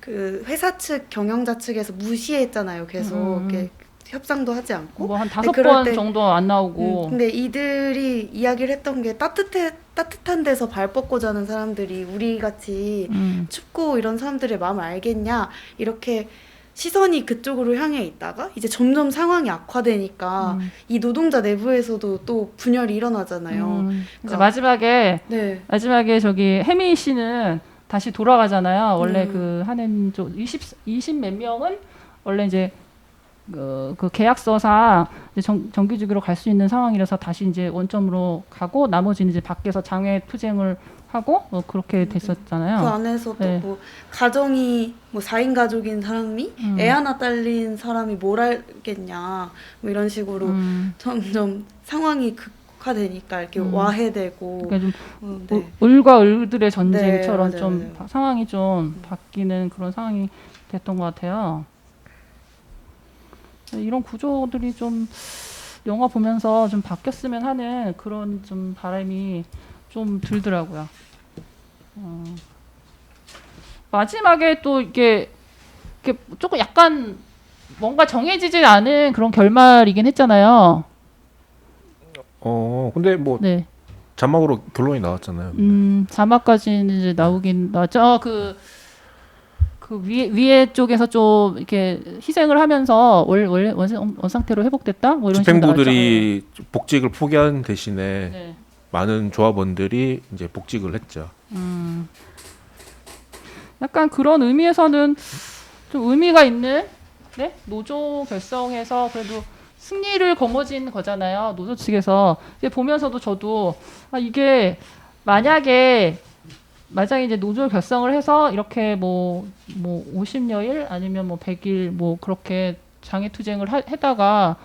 C: 그 회사 측 경영자 측에서 무시했잖아요. 계속 이렇게 협상도 하지 않고
B: 뭐 한
C: 근데
B: 5번 정도 안 나오고.
C: 근데 이들이 이야기를 했던 게 따뜻한 데서 발 뻗고 자는 사람들이 우리 같이 춥고 이런 사람들의 마음을 알겠냐 이렇게 시선이 그쪽으로 향해 있다가 이제 점점 상황이 악화되니까 이 노동자 내부에서도 또 분열이 일어나잖아요.
B: 그러니까 마지막에
C: 네.
B: 저기 혜미 씨는 다시 돌아가잖아요. 원래 그 하는 쪽 20 몇 명은 원래 이제 그 계약서상 이제 정규직으로 갈 수 있는 상황이라서 다시 이제 원점으로 가고 나머지는 이제 밖에서 장외 투쟁을 하고 그렇게 됐었잖아요.
C: 그 안에서도
B: 네.
C: 뭐 가정이 뭐 4인 가족인 사람이 애 하나 딸린 사람이 뭘 알겠냐 뭐 이런 식으로 점점 상황이 극화되니까 이렇게 와해되고
B: 그러니까 좀
C: 네.
B: 을과 을들의 전쟁처럼
C: 네,
B: 좀
C: 맞아요.
B: 상황이 좀 바뀌는 그런 상황이 됐던 것 같아요. 이런 구조들이 좀 영화 보면서 좀 바뀌었으면 하는 그런 좀 바람이 좀 들더라고요. 마지막에 또 이게 조금 약간 뭔가 정해지지 않은 그런 결말이긴 했잖아요.
A: 근데 뭐
B: 네.
A: 자막으로 결론이 나왔잖아요.
B: 자막까지는 이제 나오긴 나왔죠. 그 위에 쪽에서 좀 이렇게 희생을 하면서 원래 원상태로 회복됐다. 뭐 이런 식으로
A: 집행부들이 복직을 포기한 대신에
B: 나왔죠. 네.
A: 많은 조합원들이 이제 복직을 했죠.
B: 약간 그런 의미에서는 좀 의미가 있는 네? 노조 결성해서 그래도 승리를 거머쥔 거잖아요. 노조 측에서. 이제 보면서도 저도 이게 만약에 이제 노조 결성을 해서 이렇게 뭐 50여일 아니면 뭐 100일 뭐 그렇게 장애 투쟁을 하다가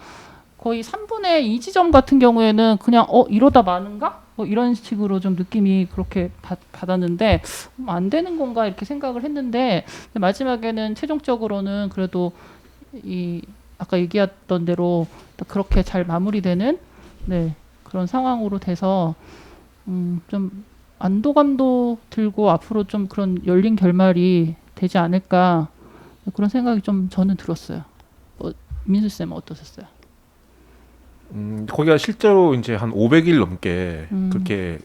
B: 거의 3분의 2 지점 같은 경우에는 그냥 이러다 마는가? 뭐 이런 식으로 좀 느낌이 그렇게 받았는데 안 되는 건가 이렇게 생각을 했는데 마지막에는 최종적으로는 그래도 이 아까 얘기했던 대로 그렇게 잘 마무리되는 네, 그런 상황으로 돼서 좀 안도감도 들고 앞으로 좀 그런 열린 결말이 되지 않을까 그런 생각이 좀 저는 들었어요. 민수 쌤은 어떠셨어요?
A: 거기가 실제로 이제 한 500일 넘게 그렇게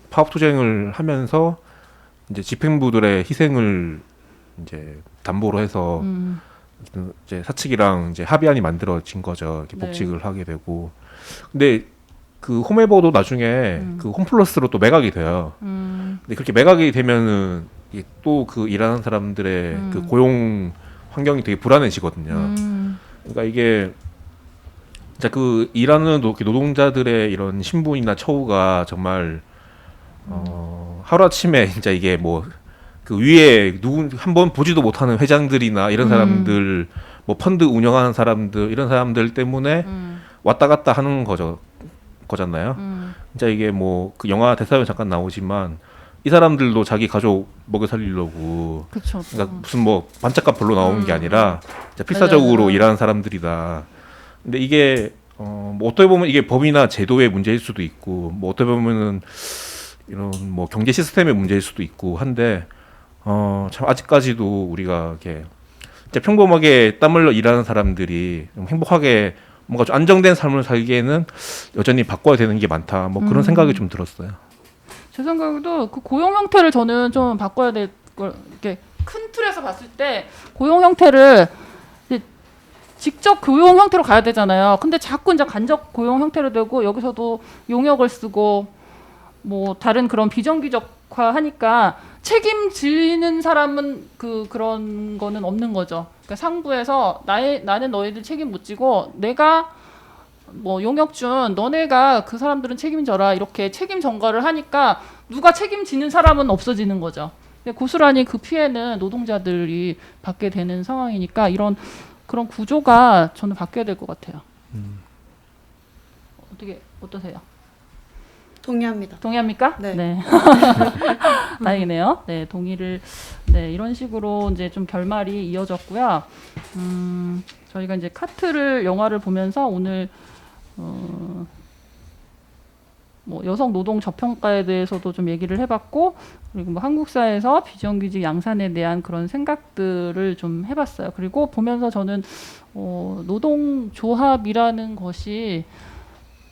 A: 파업 투쟁을 하면서 이제 집행부들의 희생을 이제 담보로 해서 이제 사측이랑 이제 합의안이 만들어진 거죠. 이렇게
B: 네.
A: 복직을 하게 되고. 근데 그 홈웨버도 나중에 그 홈플러스로 또 매각이 돼요. 근데 그렇게 매각이 되면은 또 그 일하는 사람들의 그 고용 환경이 되게 불안해지거든요. 그러니까 이게 진짜 그 일하는 노동자들의 이런 신분이나 처우가 정말 하루 아침에 진짜 이게 뭐 그 위에 한 번 보지도 못하는 회장들이나 이런 사람들 뭐 펀드 운영하는 사람들 이런 사람들 때문에 왔다 갔다 하는 거잖아요. 진짜 이게 뭐 그 영화 대사에 잠깐 나오지만 이 사람들도 자기 가족 먹여 살리려고
B: 그렇죠.
A: 그러니까 무슨 뭐 반짝값 별로 나오는 게 아니라 진짜 필사적으로
B: 맞아요.
A: 일하는 사람들이다. 근데 이게 뭐 어떻게 보면 이게 법이나 제도의 문제일 수도 있고 뭐 어떻게 보면은 이런 뭐 경제 시스템의 문제일 수도 있고 한데 참 아직까지도 우리가 이렇게 진짜 평범하게 땀 흘려 일하는 사람들이 좀 행복하게 뭔가 좀 안정된 삶을 살기에는 여전히 바꿔야 되는 게 많다. 뭐 그런 생각이 좀 들었어요.
B: 제 생각에도 그 고용 형태를 저는 좀 바꿔야 될 걸 이렇게 큰 틀에서 봤을 때 고용 형태를 이제 직접 고용 형태로 가야 되잖아요. 근데 자꾸 이제 간접 고용 형태로 되고 여기서도 용역을 쓰고 뭐 다른 그런 비정규직화 하니까 책임지는 사람은 그런 거는 없는 거죠. 그러니까 상부에서 나는 너희들 책임 못 지고 내가 뭐 용역준 너네가 그 사람들은 책임져라 이렇게 책임 전가를 하니까 누가 책임지는 사람은 없어지는 거죠. 고스란히 그 피해는 노동자들이 받게 되는 상황이니까 이런 그런 구조가 저는 바뀌어야 될 것 같아요. 어떠세요?
C: 동의합니다.
B: 동의합니까?
C: 네.
B: 다행이네요. 네, 동의를 이런 식으로 이제 좀 결말이 이어졌고요. 저희가 이제 카트를 영화를 보면서 오늘 뭐 여성 노동 저평가에 대해서도 좀 얘기를 해봤고 그리고 뭐 한국 사회에서 비정규직 양산에 대한 그런 생각들을 좀 해봤어요. 그리고 보면서 저는 노동조합이라는 것이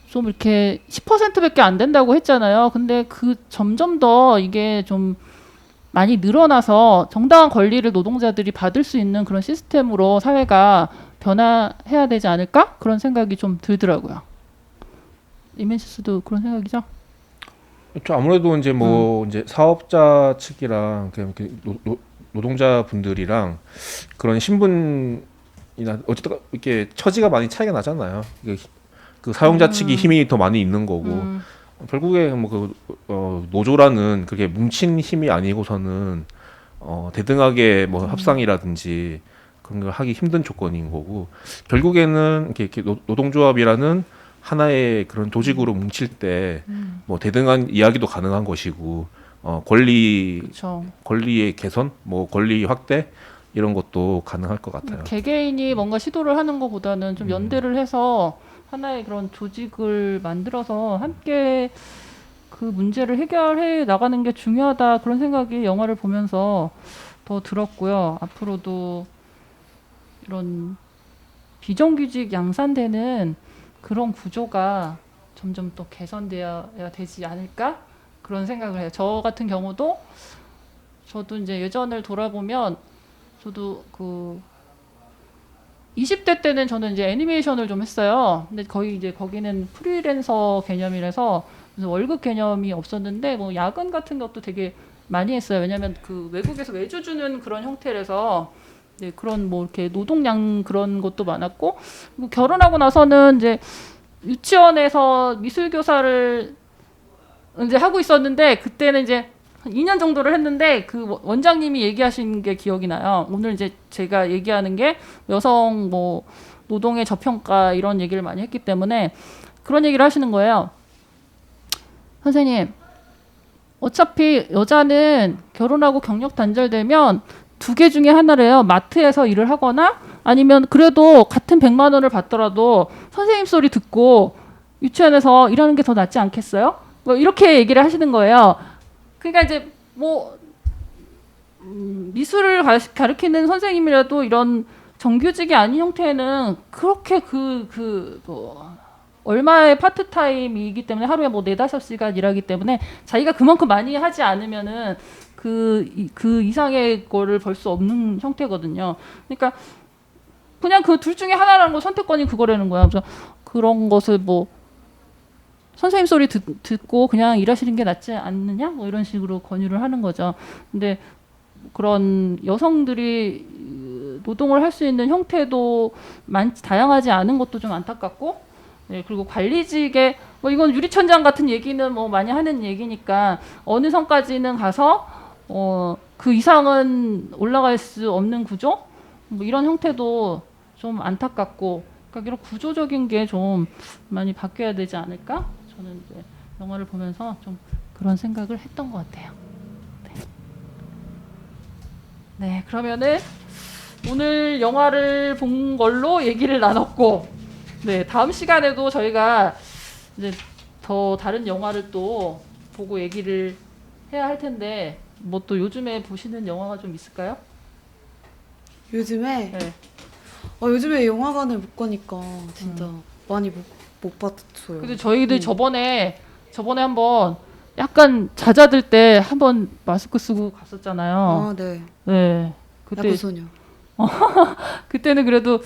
B: 좀 이렇게 10%밖에 안 된다고 했잖아요. 근데 점점 더 이게 좀 많이 늘어나서 정당한 권리를 노동자들이 받을 수 있는 그런 시스템으로 사회가 변화해야 되지 않을까? 그런 생각이 좀 들더라고요. 이멘시스도 그런 생각이죠?
A: 그렇죠. 아무래도 이제 뭐 이제 사업자 측이랑 그냥 노동자 분들이랑 그런 신분이나 어쨌든 이렇게 처지가 많이 차이가 나잖아요. 그 사용자 측이 힘이 더 많이 있는 거고 결국에 뭐 노조라는 그게 뭉친 힘이 아니고서는 대등하게 뭐 합상이라든지 그런 걸 하기 힘든 조건인 거고 결국에는 이렇게 노동조합이라는 하나의 그런 조직으로 뭉칠 때 뭐 대등한 이야기도 가능한 것이고 권리의 개선, 뭐 권리 확대 이런 것도 가능할 것 같아요.
B: 개개인이 뭔가 시도를 하는 것보다는 좀 연대를 해서 하나의 그런 조직을 만들어서 함께 그 문제를 해결해 나가는 게 중요하다 그런 생각이 영화를 보면서 더 들었고요. 앞으로도 이런 비정규직 양산되는 그런 구조가 점점 또 개선되어야 되지 않을까 그런 생각을 해요. 저 같은 경우도 저도 이제 예전을 돌아보면 저도 20대 때는 저는 이제 애니메이션을 좀 했어요. 근데 거기는 프리랜서 개념이라서 월급 개념이 없었는데 뭐 야근 같은 것도 되게 많이 했어요. 왜냐하면 그 외국에서 외주 주는 그런 형태라서 그런 뭐 이렇게 노동량 그런 것도 많았고 뭐 결혼하고 나서는 이제 유치원에서 미술 교사를 이제 하고 있었는데 그때는 이제 한 2년 정도를 했는데 그 원장님이 얘기하신 게 기억이 나요. 오늘 이제 제가 얘기하는 게 여성 뭐 노동의 저평가 이런 얘기를 많이 했기 때문에 그런 얘기를 하시는 거예요. 선생님, 어차피 여자는 결혼하고 경력 단절되면 2개 중에 하나래요. 마트에서 일을 하거나 아니면 그래도 같은 100만 원을 받더라도 선생님 소리 듣고 유치원에서 일하는 게 더 낫지 않겠어요? 뭐 이렇게 얘기를 하시는 거예요. 그러니까 이제 뭐 미술을 가르치는 선생님이라도 이런 정규직이 아닌 형태는 그렇게 뭐 얼마의 파트타임이기 때문에 하루에 뭐 4-5시간 일하기 때문에 자기가 그만큼 많이 하지 않으면은 그 이상의 거를 벌 수 없는 형태거든요. 그러니까 그냥 그 둘 중에 하나라는 거 선택권이 그거라는 거야. 그래서 그런 것을 뭐 선생님 소리 듣고 그냥 일하시는 게 낫지 않느냐? 뭐 이런 식으로 권유를 하는 거죠. 근데 그런 여성들이 노동을 할 수 있는 형태도 다양하지 않은 것도 좀 안타깝고 그리고 관리직에 뭐 이건 유리천장 같은 얘기는 뭐 많이 하는 얘기니까 어느 선까지는 가서 그 이상은 올라갈 수 없는 구조? 뭐 이런 형태도 좀 안타깝고 그러니까 이런 구조적인 게 좀 많이 바뀌어야 되지 않을까? 저는 이제 영화를 보면서 좀 그런 생각을 했던 것 같아요. 네, 그러면은 오늘 영화를 본 걸로 얘기를 나눴고 다음 시간에도 저희가 이제 더 다른 영화를 또 보고 얘기를 해야 할 텐데 뭐 또 요즘에 보시는 영화가 좀 있을까요?
C: 요즘에
B: 네.
C: 요즘에 영화관을 못 가니까 진짜 많이 못 봤어요.
B: 근데 저희들 저번에 한번 약간 잦아들 때 한번 마스크 쓰고 갔었잖아요.
C: 아, 네.
B: 네. 그때
C: 야구소녀.
B: 그때는 그래도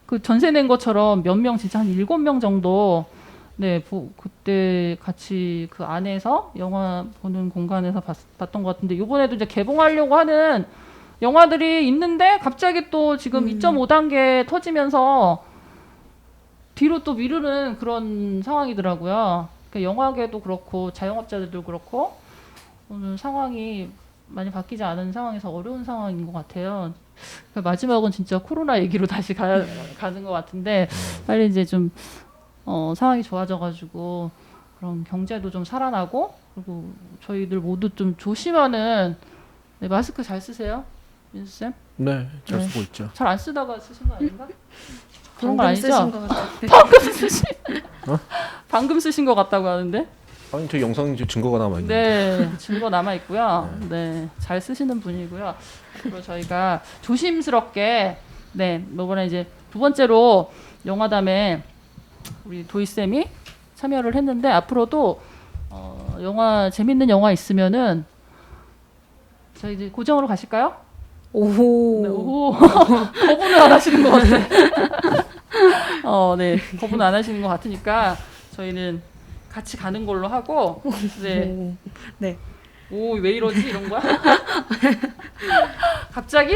B: 그 전세 낸 것처럼 몇 명 진짜 한 7명 정도 네, 그때 같이 그 안에서 영화 보는 공간에서 봤던 것 같은데 이번에도 이제 개봉하려고 하는 영화들이 있는데 갑자기 또 지금 2.5단계 터지면서 뒤로 또 미루는 그런 상황이더라고요. 그러니까 영화계도 그렇고 자영업자들도 그렇고 오늘 상황이 많이 바뀌지 않은 상황에서 어려운 상황인 것 같아요. 그러니까 마지막은 진짜 코로나 얘기로 다시 가는 것 같은데 빨리 이제 좀 상황이 좋아져가지고 그런 경제도 좀 살아나고 그리고 저희들 모두 좀 조심하는 네, 마스크 잘 쓰세요, 민수 쌤?
A: 네, 잘
B: 네.
A: 쓰고 있죠.
B: 잘 안 쓰다가 쓰신 거 아닌가? 그런 거
C: 방금
B: 아니죠?
C: 쓰신 것 같아요.
B: 방금 쓰신 것 같다고 하는데?
A: 아니 저 영상 증거가 남아 있는데.
B: 네, 증거 남아 있고요. 네, 잘 쓰시는 분이고요. 그리고 저희가 조심스럽게 이번에 이제 두 번째로 영화담에 우리 도희 쌤이 참여를 했는데 앞으로도 영화 재밌는 영화 있으면은 저희 이제 고정으로 가실까요?
C: 오.
B: 네, 오. 거부는 안 하시는 것 같아. 네, 거부는 안 하시는 것 같으니까 저희는 같이 가는 걸로 하고, 네.
C: 네.
B: 오, 왜 이러지? 이런 거야? 갑자기?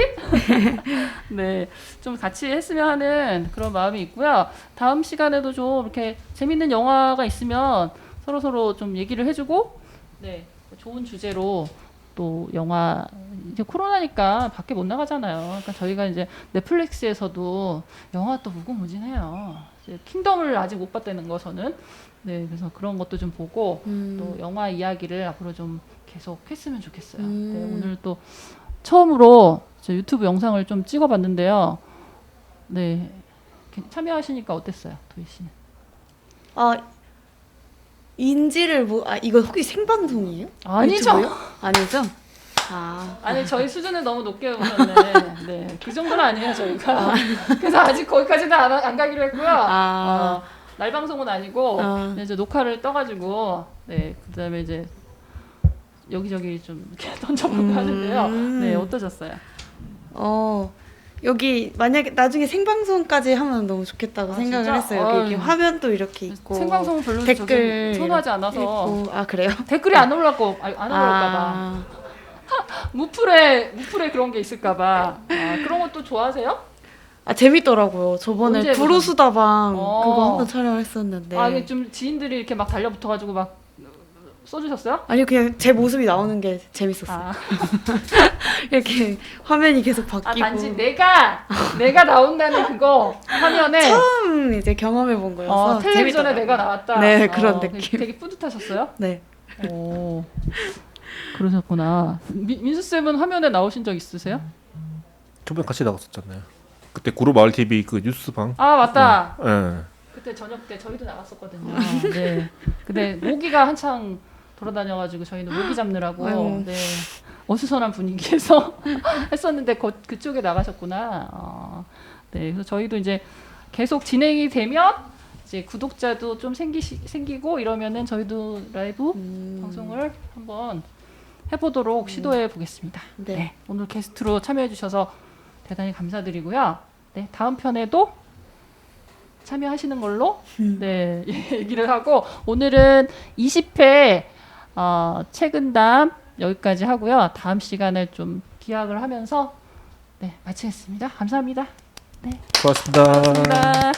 B: 네, 좀 같이 했으면 하는 그런 마음이 있고요. 다음 시간에도 좀 이렇게 재밌는 영화가 있으면 서로 좀 얘기를 해주고, 네, 좋은 주제로 또 영화 이제 코로나니까 밖에 못 나가잖아요. 그러니까 저희가 이제 넷플릭스에서도 영화 또 무궁무진해요. 이제 킹덤을 아직 못 봤다는 거 저는. 네, 그래서 그런 것도 좀 보고 또 영화 이야기를 앞으로 좀 계속 했으면 좋겠어요. 네, 오늘 또 처음으로 저 유튜브 영상을 좀 찍어봤는데요. 네, 참여하시니까 어땠어요, 도희 씨는?
C: 인지를 이거 혹시 생방송이에요?
B: 아니죠.
C: 유튜브요? 아니죠?
B: 아니 저희 수준을 너무 높게 보셨네. 네, 그 정도는 아니에요 저희가. 그래서 아직 거기까지는 안 가기로 했고요. 날 방송은 아니고 이제 녹화를 떠가지고 그다음에 이제 여기저기 좀 이렇게 던져보고 하는데요. 네, 어떠셨어요?
C: 여기 만약에 나중에 생방송까지 하면 너무 좋겠다고 생각을
B: 진짜?
C: 했어요. 여기 이렇게 화면도 이렇게 있고
B: 생방송은 별로
C: 댓글
B: 선호하지 않아서
C: 있고. 그래요?
B: 댓글이 안 올라올까봐 무풀에 그런 게 있을까봐 그런 것도 좋아하세요?
C: 재밌더라고요. 저번에
B: 언제
C: 두루수다방 그거 한번 촬영했었는데.
B: 이게 좀 지인들이 이렇게 막 달려붙어가지고 막 써주셨어요?
C: 아니요, 그냥 제 모습이 나오는 게 재밌었어요. 이렇게 화면이 계속 바뀌고.
B: 단지 내가 나온다는 그거 화면에
C: 처음 이제 경험해 본 거여서
B: 텔레비전에
C: 재밌더라고요.
B: 내가 나왔다.
C: 네, 그런 느낌.
B: 되게 뿌듯하셨어요?
C: 네.
B: 오, 그러셨구나. 민수 쌤은 화면에 나오신 적 있으세요?
A: 저번에 같이 나갔었잖아요. 그때 구로마을 TV 그 뉴스방.
B: 맞다.
A: 네.
B: 그때 저녁 때 저희도 나갔었거든요. 네. 근데 모기가 한창 돌아다녀가지고 저희는 모기 잡느라고 어수선한 분위기에서 했었는데 그쪽에 나가셨구나. 네. 그래서 저희도 이제 계속 진행이 되면 이제 구독자도 좀 생기고 이러면은 저희도 라이브 방송을 한번 해보도록 시도해 보겠습니다. 네. 오늘 게스트로 참여해 주셔서 대단히 감사드리고요. 네. 다음 편에도 참여하시는 걸로 얘기를 하고 오늘은 20회 책은담 여기까지 하고요. 다음 시간을 좀 기약을 하면서 마치겠습니다. 감사합니다. 네.
A: 고맙습니다.
B: 감사합니다.